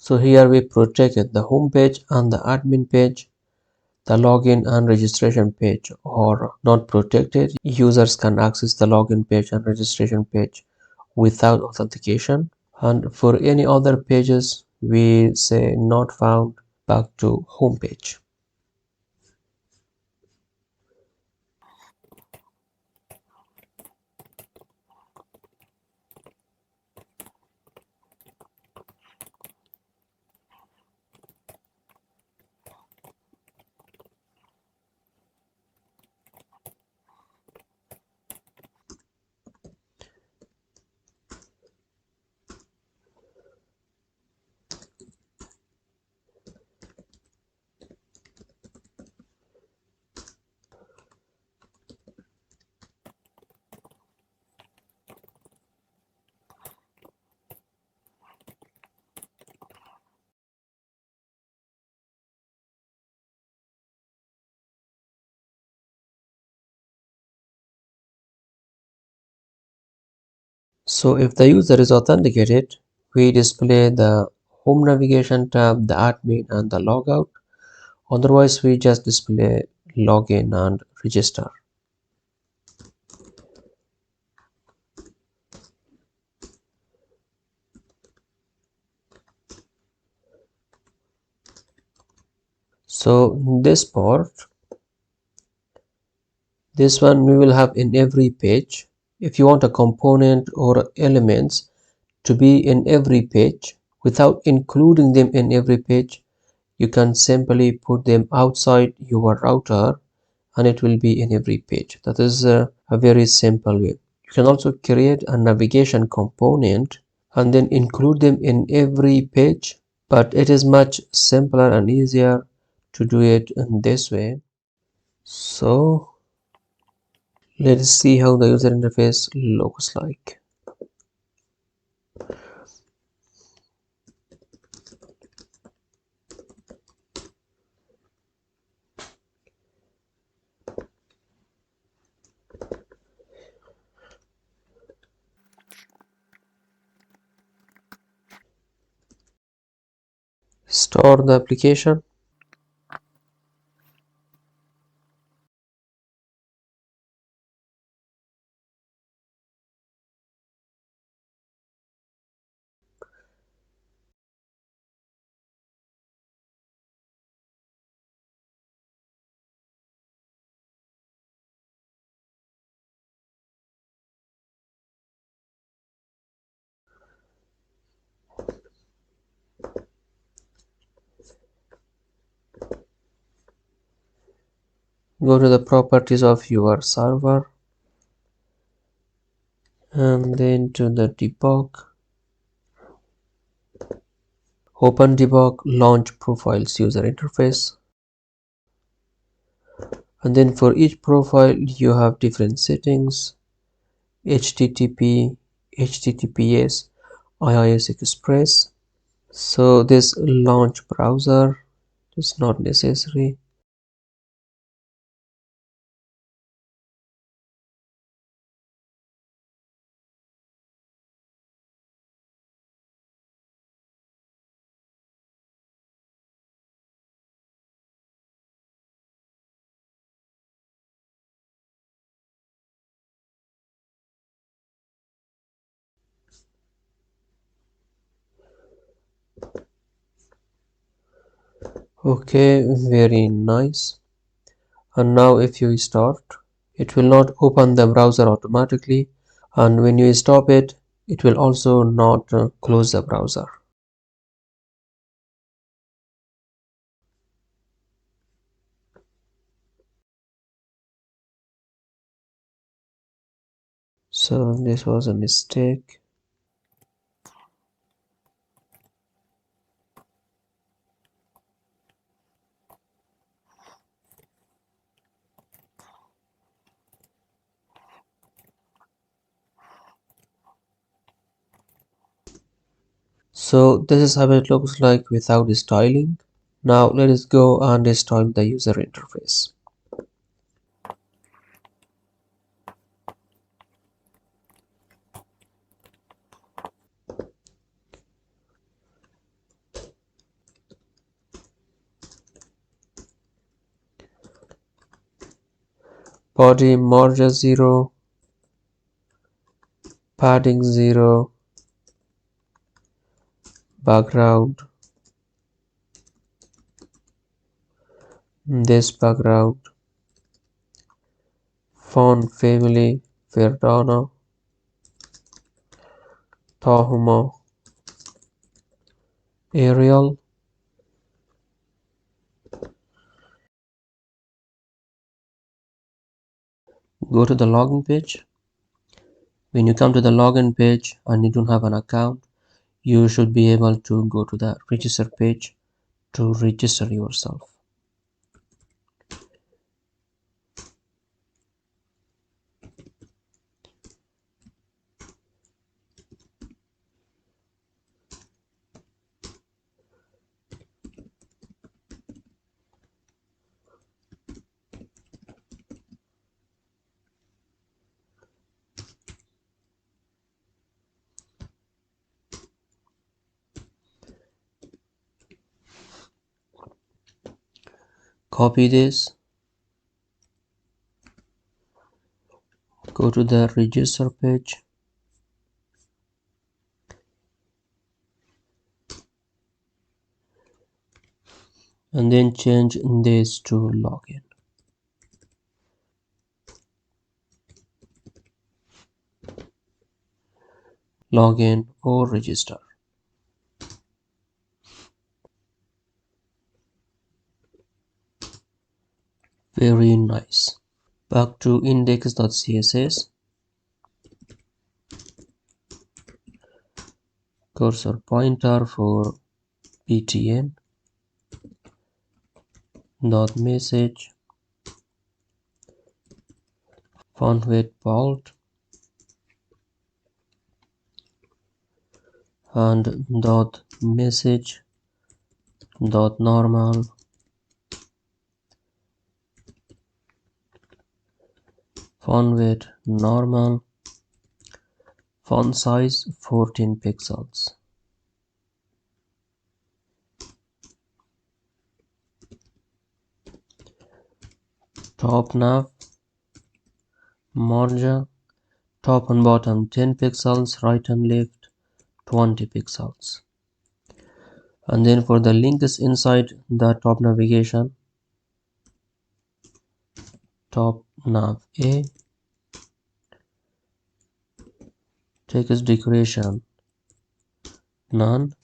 So here we protected the home page and the admin page. The login and registration page are not protected. Users can access the login page and registration page without authentication. And for any other pages, we say not found, back to home page. So if the user is authenticated, we display the home navigation tab, the admin and the logout. Otherwise, we just display login and register. So this part, this one we will have in every page. If you want a component or elements to be in every page without including them in every page, you can simply put them outside your router and it will be in every page. That is a very simple way. You can also create a navigation component and then include them in every page, but it is much simpler and easier to do it in this way. So let's see how the user interface looks like. Store the application. Go to the properties of your server and then to the debug. Open debug, launch profiles user interface. And then for each profile you have different settings: HTTP, HTTPS, IIS Express. So this launch browser is not necessary. Okay, very nice. And now if you start, it will not open the browser automatically, and when you stop it, it will also not close the browser. So this was a mistake. So this is how it looks like without styling. Now let us go and style the user interface. body margin 0, padding 0, background, this background, font family, Verdana, Tahoma, Arial. Go to the login page. When you come to the login page and you don't have an account, you should be able to go to the register page to register yourself. Copy this, go to the register page, and then change this to login. Login or register. Very nice. Back to index.css. Cursor pointer for btn. Dot message. Font weight bold. And dot message. Dot normal. Font weight normal. Font size 14 pixels. Top nav, margin, top and bottom 10 pixels, right and left 20 pixels. And then for the links inside the top navigation, top nav A, text decoration none,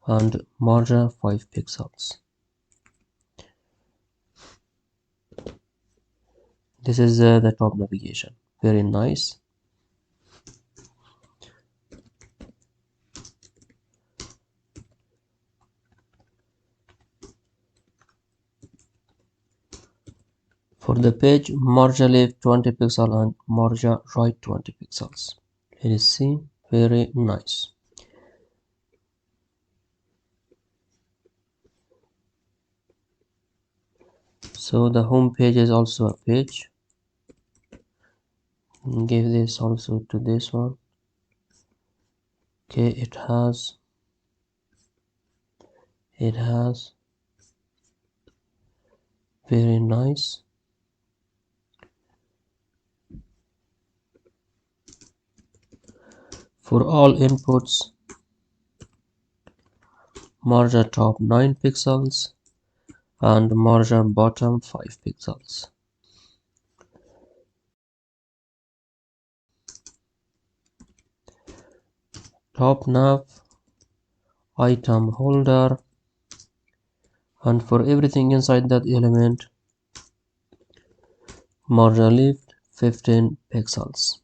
and margin 5 pixels. This is the top navigation. Very nice. For the page, margin left 20 pixels and margin right 20 pixels. Let us see. Very nice. So the home page is also a page. Give this also to this one. Okay, it has very nice. For all inputs, margin top 9 pixels and margin bottom 5 pixels. Top nav, item holder, and for everything inside that element, margin left 15 pixels.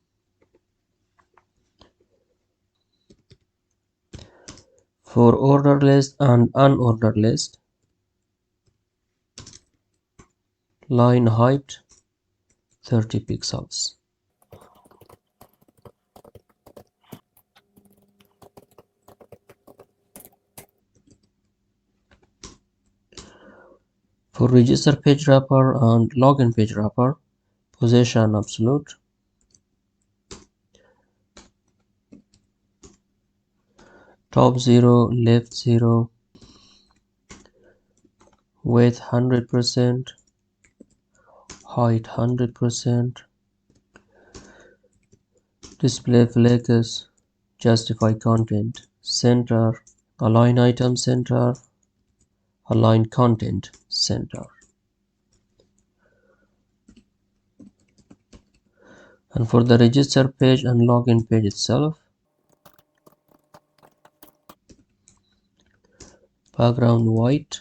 For order list and unordered list, line height 30 pixels. For register page wrapper and login page wrapper, position absolute, top 0, left 0, width 100%, height 100%, display focus, justify content center, align item center, align content center. And for the register page and login page itself, background white,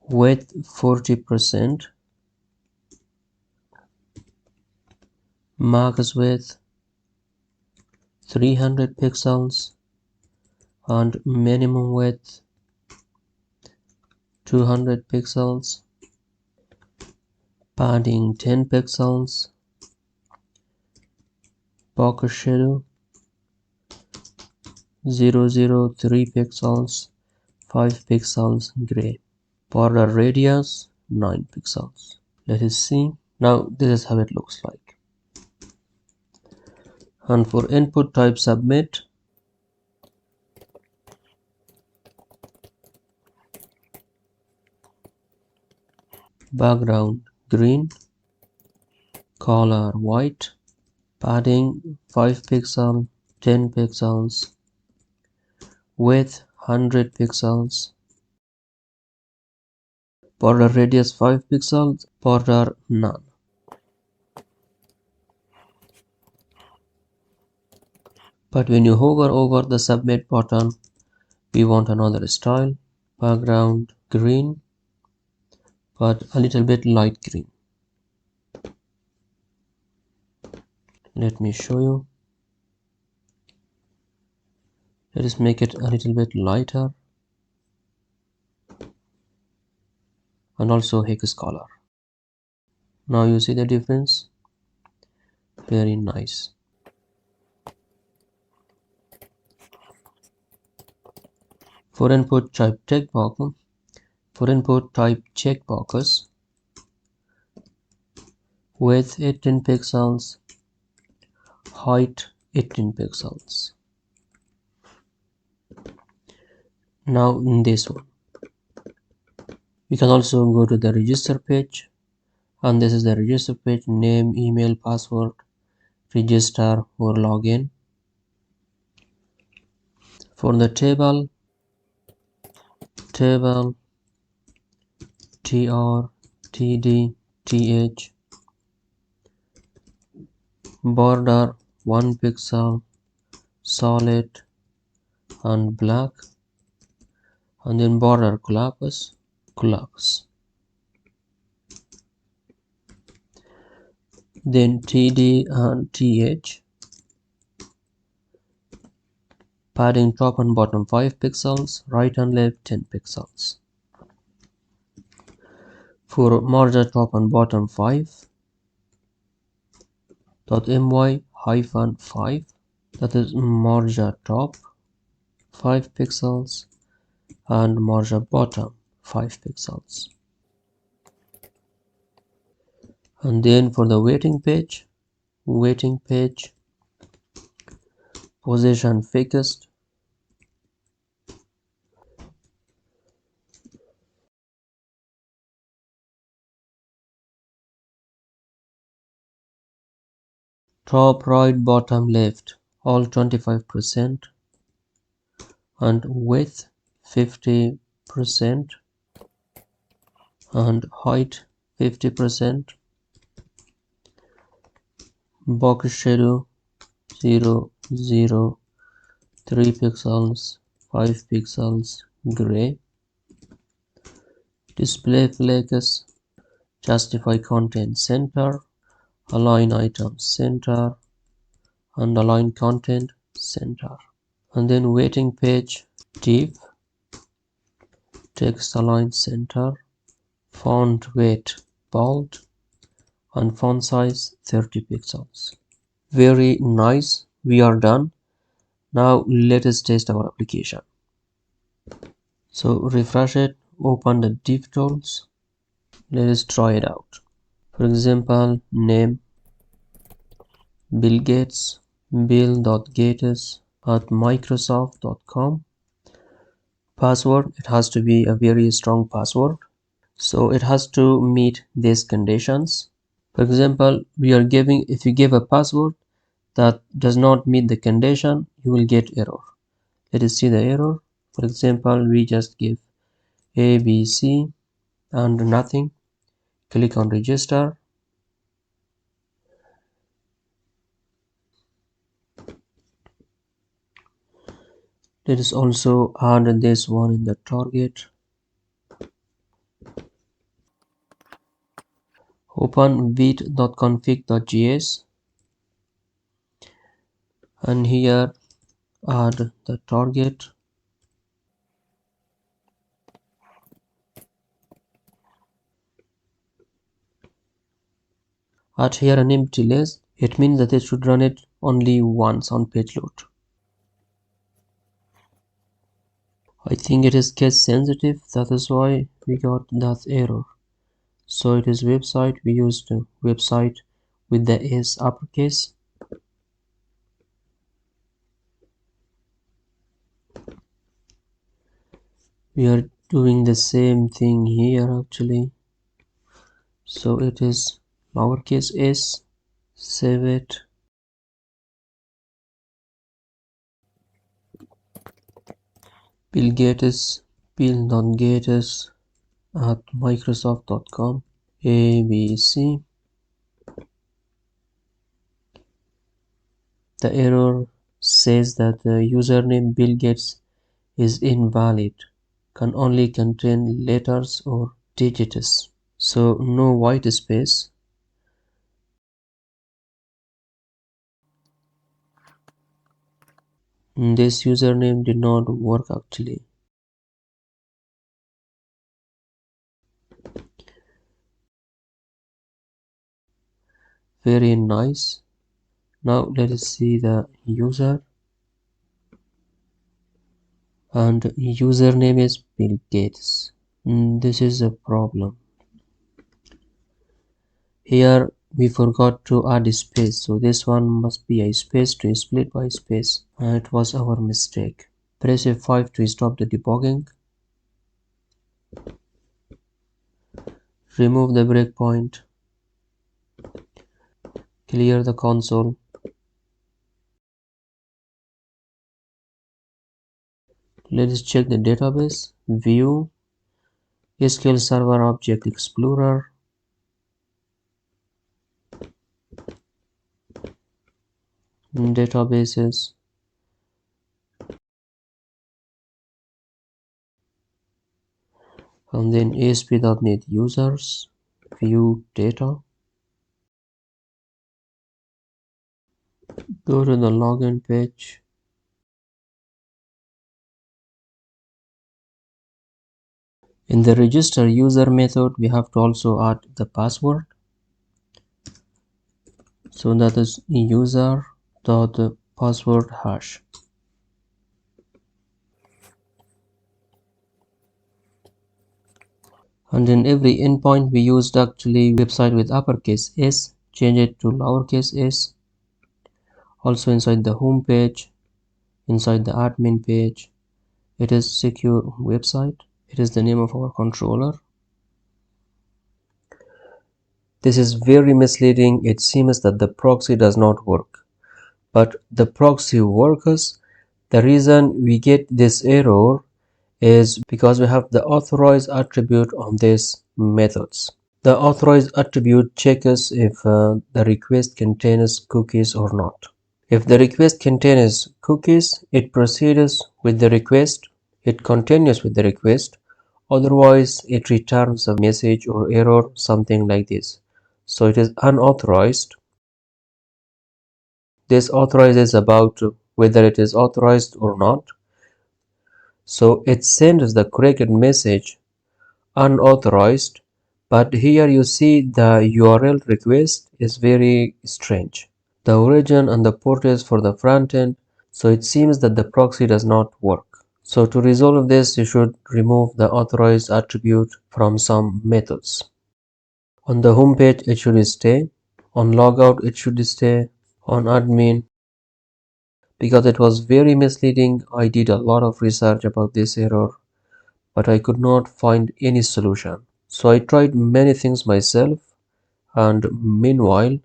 width 40%, max width 300 pixels, and minimum width 200 pixels, padding 10 pixels, pocket shadow 003 pixels, 5 pixels gray, border radius 9 pixels. Let us see. Now this is how it looks like. And for input type submit, background green, color white, padding 5 pixels, 10 pixels, width 100 pixels, border radius 5 pixels, border none. But when you hover over the submit button, we want another style, background green, but a little bit light green. Let me show you. Let us make it a little bit lighter and also hex color. Now you see the difference. Very nice. For input type checkbox, width 18 pixels, height 18 pixels. Now in this one, we can also go to the register page, and this is the register page: name, email, password, register or login. For the table tr, td, th, border 1 pixel, solid and black, and then border collapse. Then td and th, padding top and bottom 5 pixels, right and left 10 pixels. For margin top and bottom 5.my-5, that is margin top 5 pixels and margin bottom 5 pixels. And then for the waiting page, position fixed, top right, bottom left, all 25%, and width 50% and height 50%, box shadow 003 pixels, 5 pixels gray, display focus, justify content center, align item center, and align content center. And then waiting page div, text align center, font weight bold, and font size 30 pixels. Very nice. We are done. Now let us test our application. So refresh it, open the div tools. Let us try it out. For example, name Bill Gates, bill.gates@microsoft.com. Password, it has to be a very strong password. So it has to meet these conditions. For example, if you give a password that does not meet the condition, you will get error. Let us see the error. For example, we just give ABC and nothing. Click on register. Let us also add this one in the target. Open vite.config.js and here add the target. Add here an empty list. It means that it should run it only once on page load. I think it is case sensitive, that is why we got that error. So it is website, we used website with the S uppercase. We are doing the same thing here actually. So it is lowercase s, save it. Bill Gates, bill.gates at microsoft.com, ABC. The error says that the username Bill Gates is invalid, can only contain letters or digits, so no white space. This username did not work actually. Very nice. Now let us see the user, and username is Bill Gates. This is a problem. Here we forgot to add a space, so this one must be a space to split by space. It was our mistake. Press F5 to stop the debugging. Remove the breakpoint. Clear the console. Let us check the database. View, SQL Server Object Explorer, databases, and then ASP.NET Users, View Data. Go to the login page. In the register user method, we have to also add the password. So that is user.password hash. And in every endpoint we used actually website with uppercase S, change it to lowercase s. Also inside the home page, inside the admin page, it is secure website. It is the name of our controller. This is very misleading. It seems that the proxy does not work, but the proxy works. The reason we get this error is because we have the authorized attribute on these methods. The authorized attribute checks if the request contains cookies or not. If the request contains cookies, it proceeds with the request, it continues with the request, otherwise it returns a message or error, something like this. So it is unauthorized. This authorizes about whether it is authorized or not. So it sends the correct message unauthorized, but here you see the URL request is very strange. The origin and the port is for the front end, so it seems that the proxy does not work. So to resolve this, you should remove the authorized attribute from some methods. On the home page, it should stay. On logout, it should stay. On admin, because it was very misleading, I did a lot of research about this error, but I could not find any solution. So I tried many things myself, and meanwhile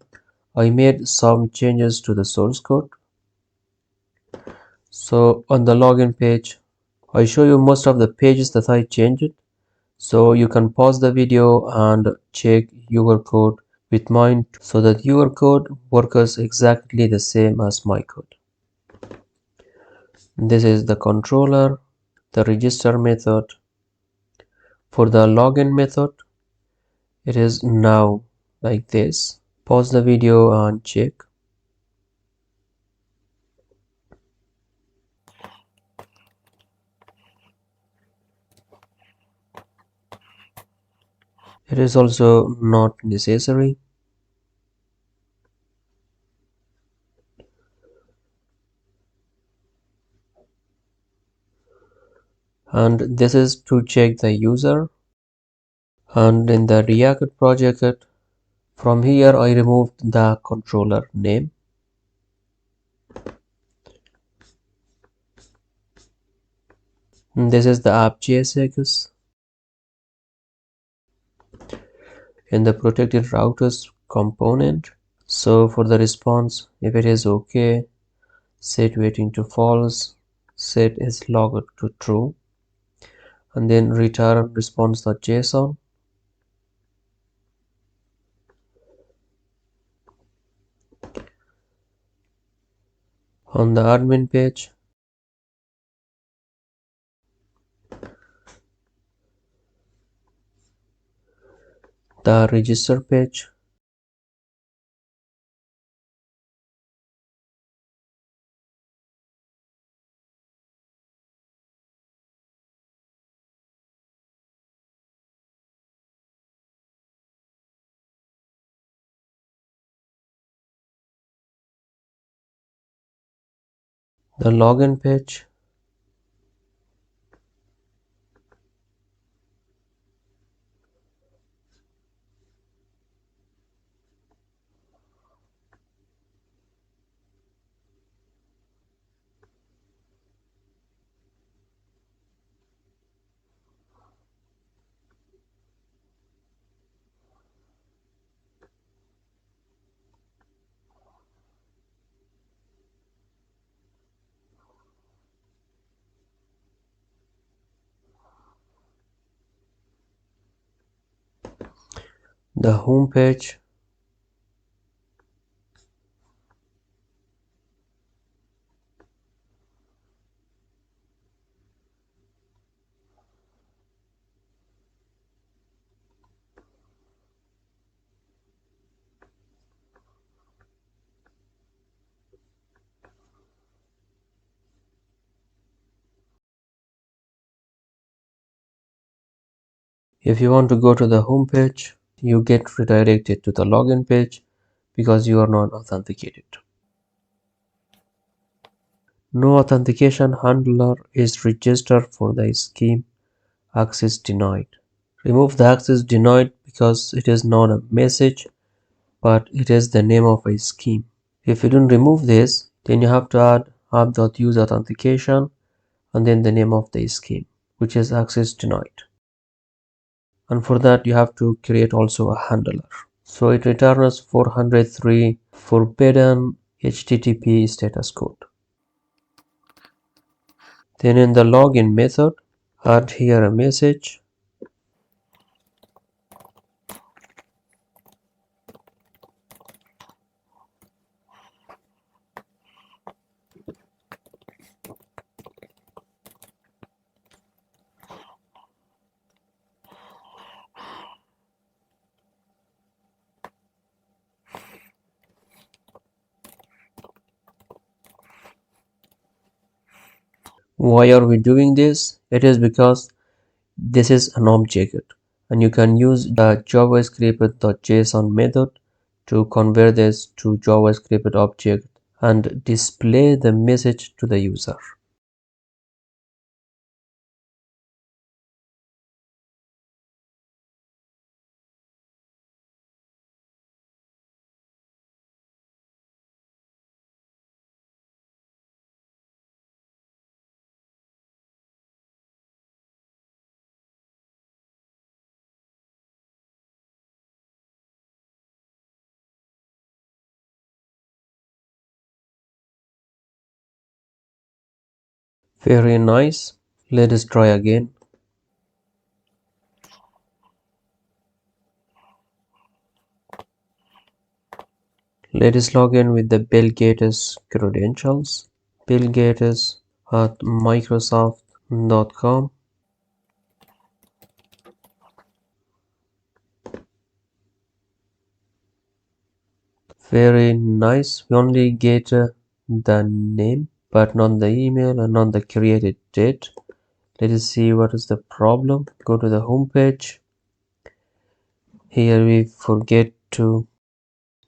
I made some changes to the source code. So on the login page, I show you most of the pages that I changed. So you can pause the video and check your code with mine so that your code works exactly the same as my code. This is the controller, the register method. For the login method, it is now like this. Pause the video and check. It is also not necessary. And this is to check the user. And in the React project, from here I removed the controller name. This is the app.js in the protected routers component. So for the response, if it is okay, set waiting to false, set is logged to true, and then return response.json. On the admin page, the register page, the login page, the home page, if you want to go to the home page, you get redirected to the login page because you are not authenticated. No authentication handler is registered for the scheme access denied. Remove the access denied because it is not a message, but it is the name of a scheme. If you don't remove this, then you have to add app.use authentication and then the name of the scheme, which is access denied. And for that, you have to create also a handler. So it returns 403 forbidden HTTP status code. Then in the login method, add here a message. Why are we doing this? It is because this is an object and you can use the javascript.json method to convert this to JavaScript object and display the message to the user. Very nice. Let us try again. Let us log in with the Bill Gates credentials. Bill Gates at Microsoft.com. Very nice. We only get the name, but not the email and not the created date. Let us see what is the problem. Go to the home page. Here we forget to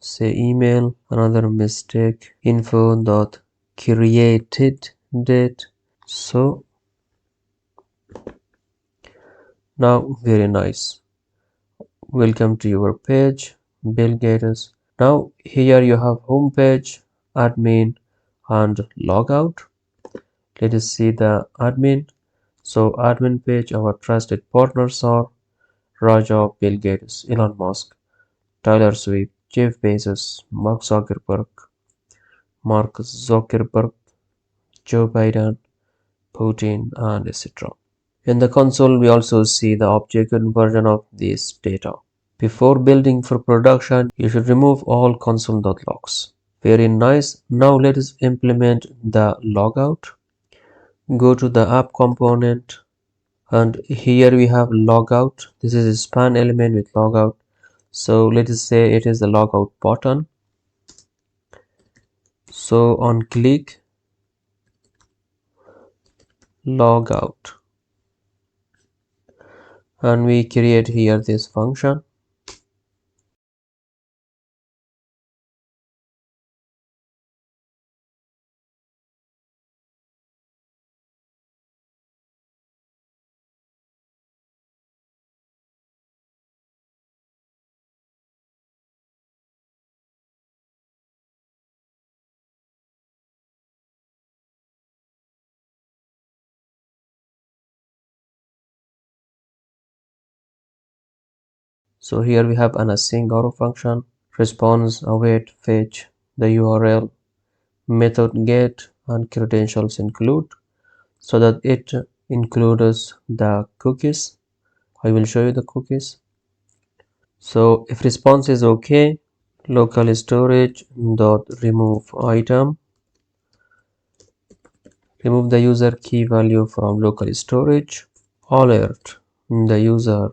say email. Another mistake. Info.created date. So now very nice. Welcome to your page, Bill Gates. Now here you have home page, admin and logout. Let us see the admin. So admin page, our trusted partners are Raja, Bill Gates, Elon Musk, Taylor Swift, Jeff Bezos, Mark Zuckerberg, Joe Biden, Putin, and etc. In the console, we also see the object version of this data. Before building for production, you should remove all console.logs. Very nice. Now let us implement the logout. Go to the app component and here we have logout. This is a span element with logout. So let us say it is the logout button. So on click logout and we create here this function. So here we have an async arrow function, response, await, fetch, the URL, method get, and credentials include, so that it includes the cookies. I will show you the cookies. So if response is okay, local storage dot remove item, remove the user key value from local storage, alert the user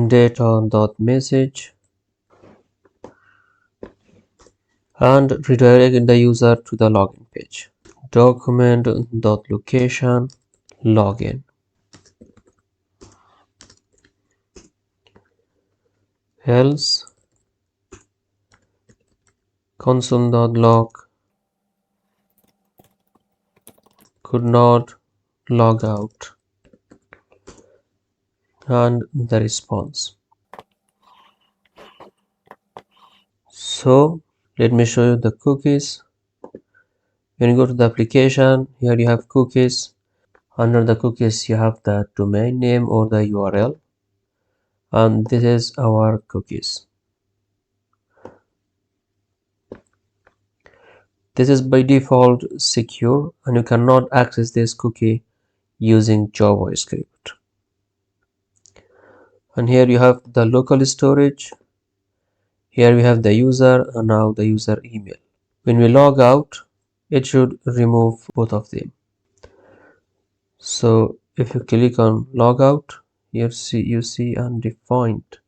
data.message and redirect the user to the login page. Document.location login. Else console.log could not log out and the response. So let me show you the cookies. When you go to the application, here you have cookies. Under the cookies you have the domain name or the URL, and this is our cookies. This is by default secure and you cannot access this cookie using JavaScript. And here you have the local storage. Here we have the user and now the user email. When we log out, it should remove both of them. So if you click on logout, you see undefined.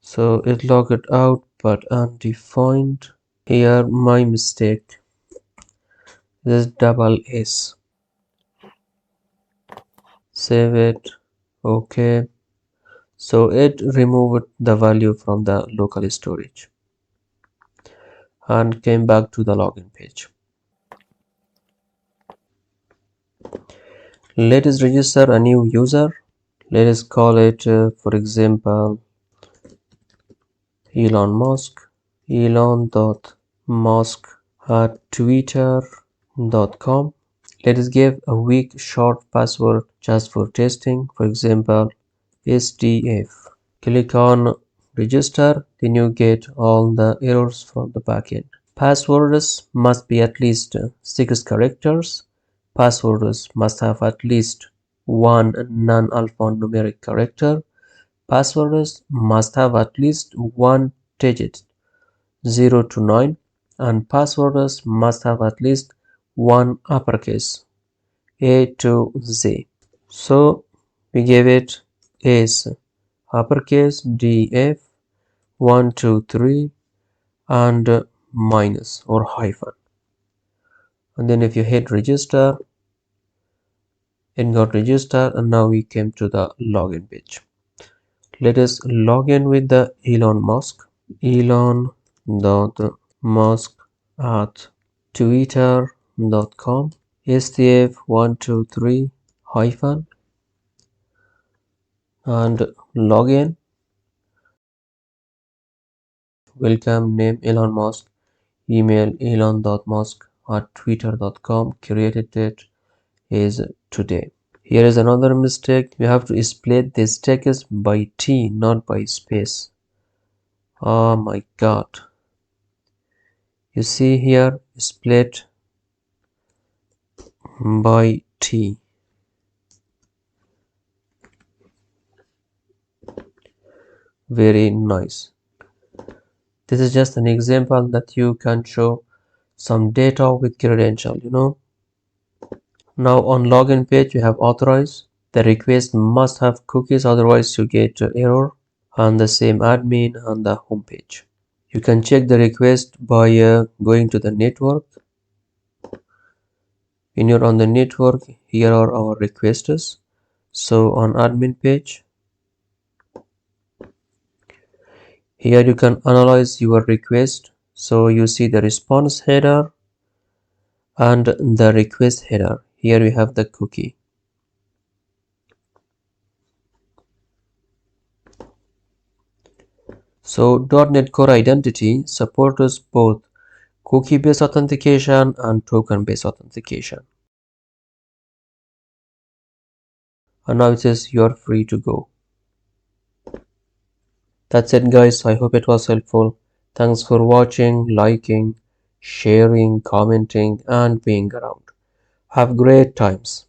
So it logged out but undefined. Here my mistake. This is double S. Save it. Okay. So it removed the value from the local storage and came back to the login page. Let us register a new user. Let us call it, for example, Elon Musk. Elon.musk at twitter.com. Let us give a weak short password just for testing, for example, SDF. Click on register, then you get all the errors from the backend. Passwords must be at least 6 characters. Passwords must have at least one non-alphanumeric character. Passwords must have at least one digit 0 to 9, and passwords must have at least one uppercase A to Z. So we gave it as uppercase DF 1 2 3 and minus or hyphen, and then if you hit register, it got registered, and now we came to the login page. Let us log in with the Elon Musk. Elon.musk at twitter.com stf123 hyphen and login. Welcome, name Elon Musk, email elon.musk at twitter.com, created date is today. Here is another mistake. You have to split this text by T, not by space. Oh my god. You see here, split by T. Very nice. This is just an example that you can show some data with credential. Now on login page you have authorize. The request must have cookies, otherwise you get error. And the same admin on the home page. You can check the request by going to the network. When you're on the network, here are our requests. So on admin page, here you can analyze your request. So you see the response header and the request header. Here we have the cookie. So .NET Core Identity supports both cookie-based authentication and token-based authentication. And now it says you're free to go. That's it guys, I hope it was helpful. Thanks for watching, liking, sharing, commenting and being around. Have great times.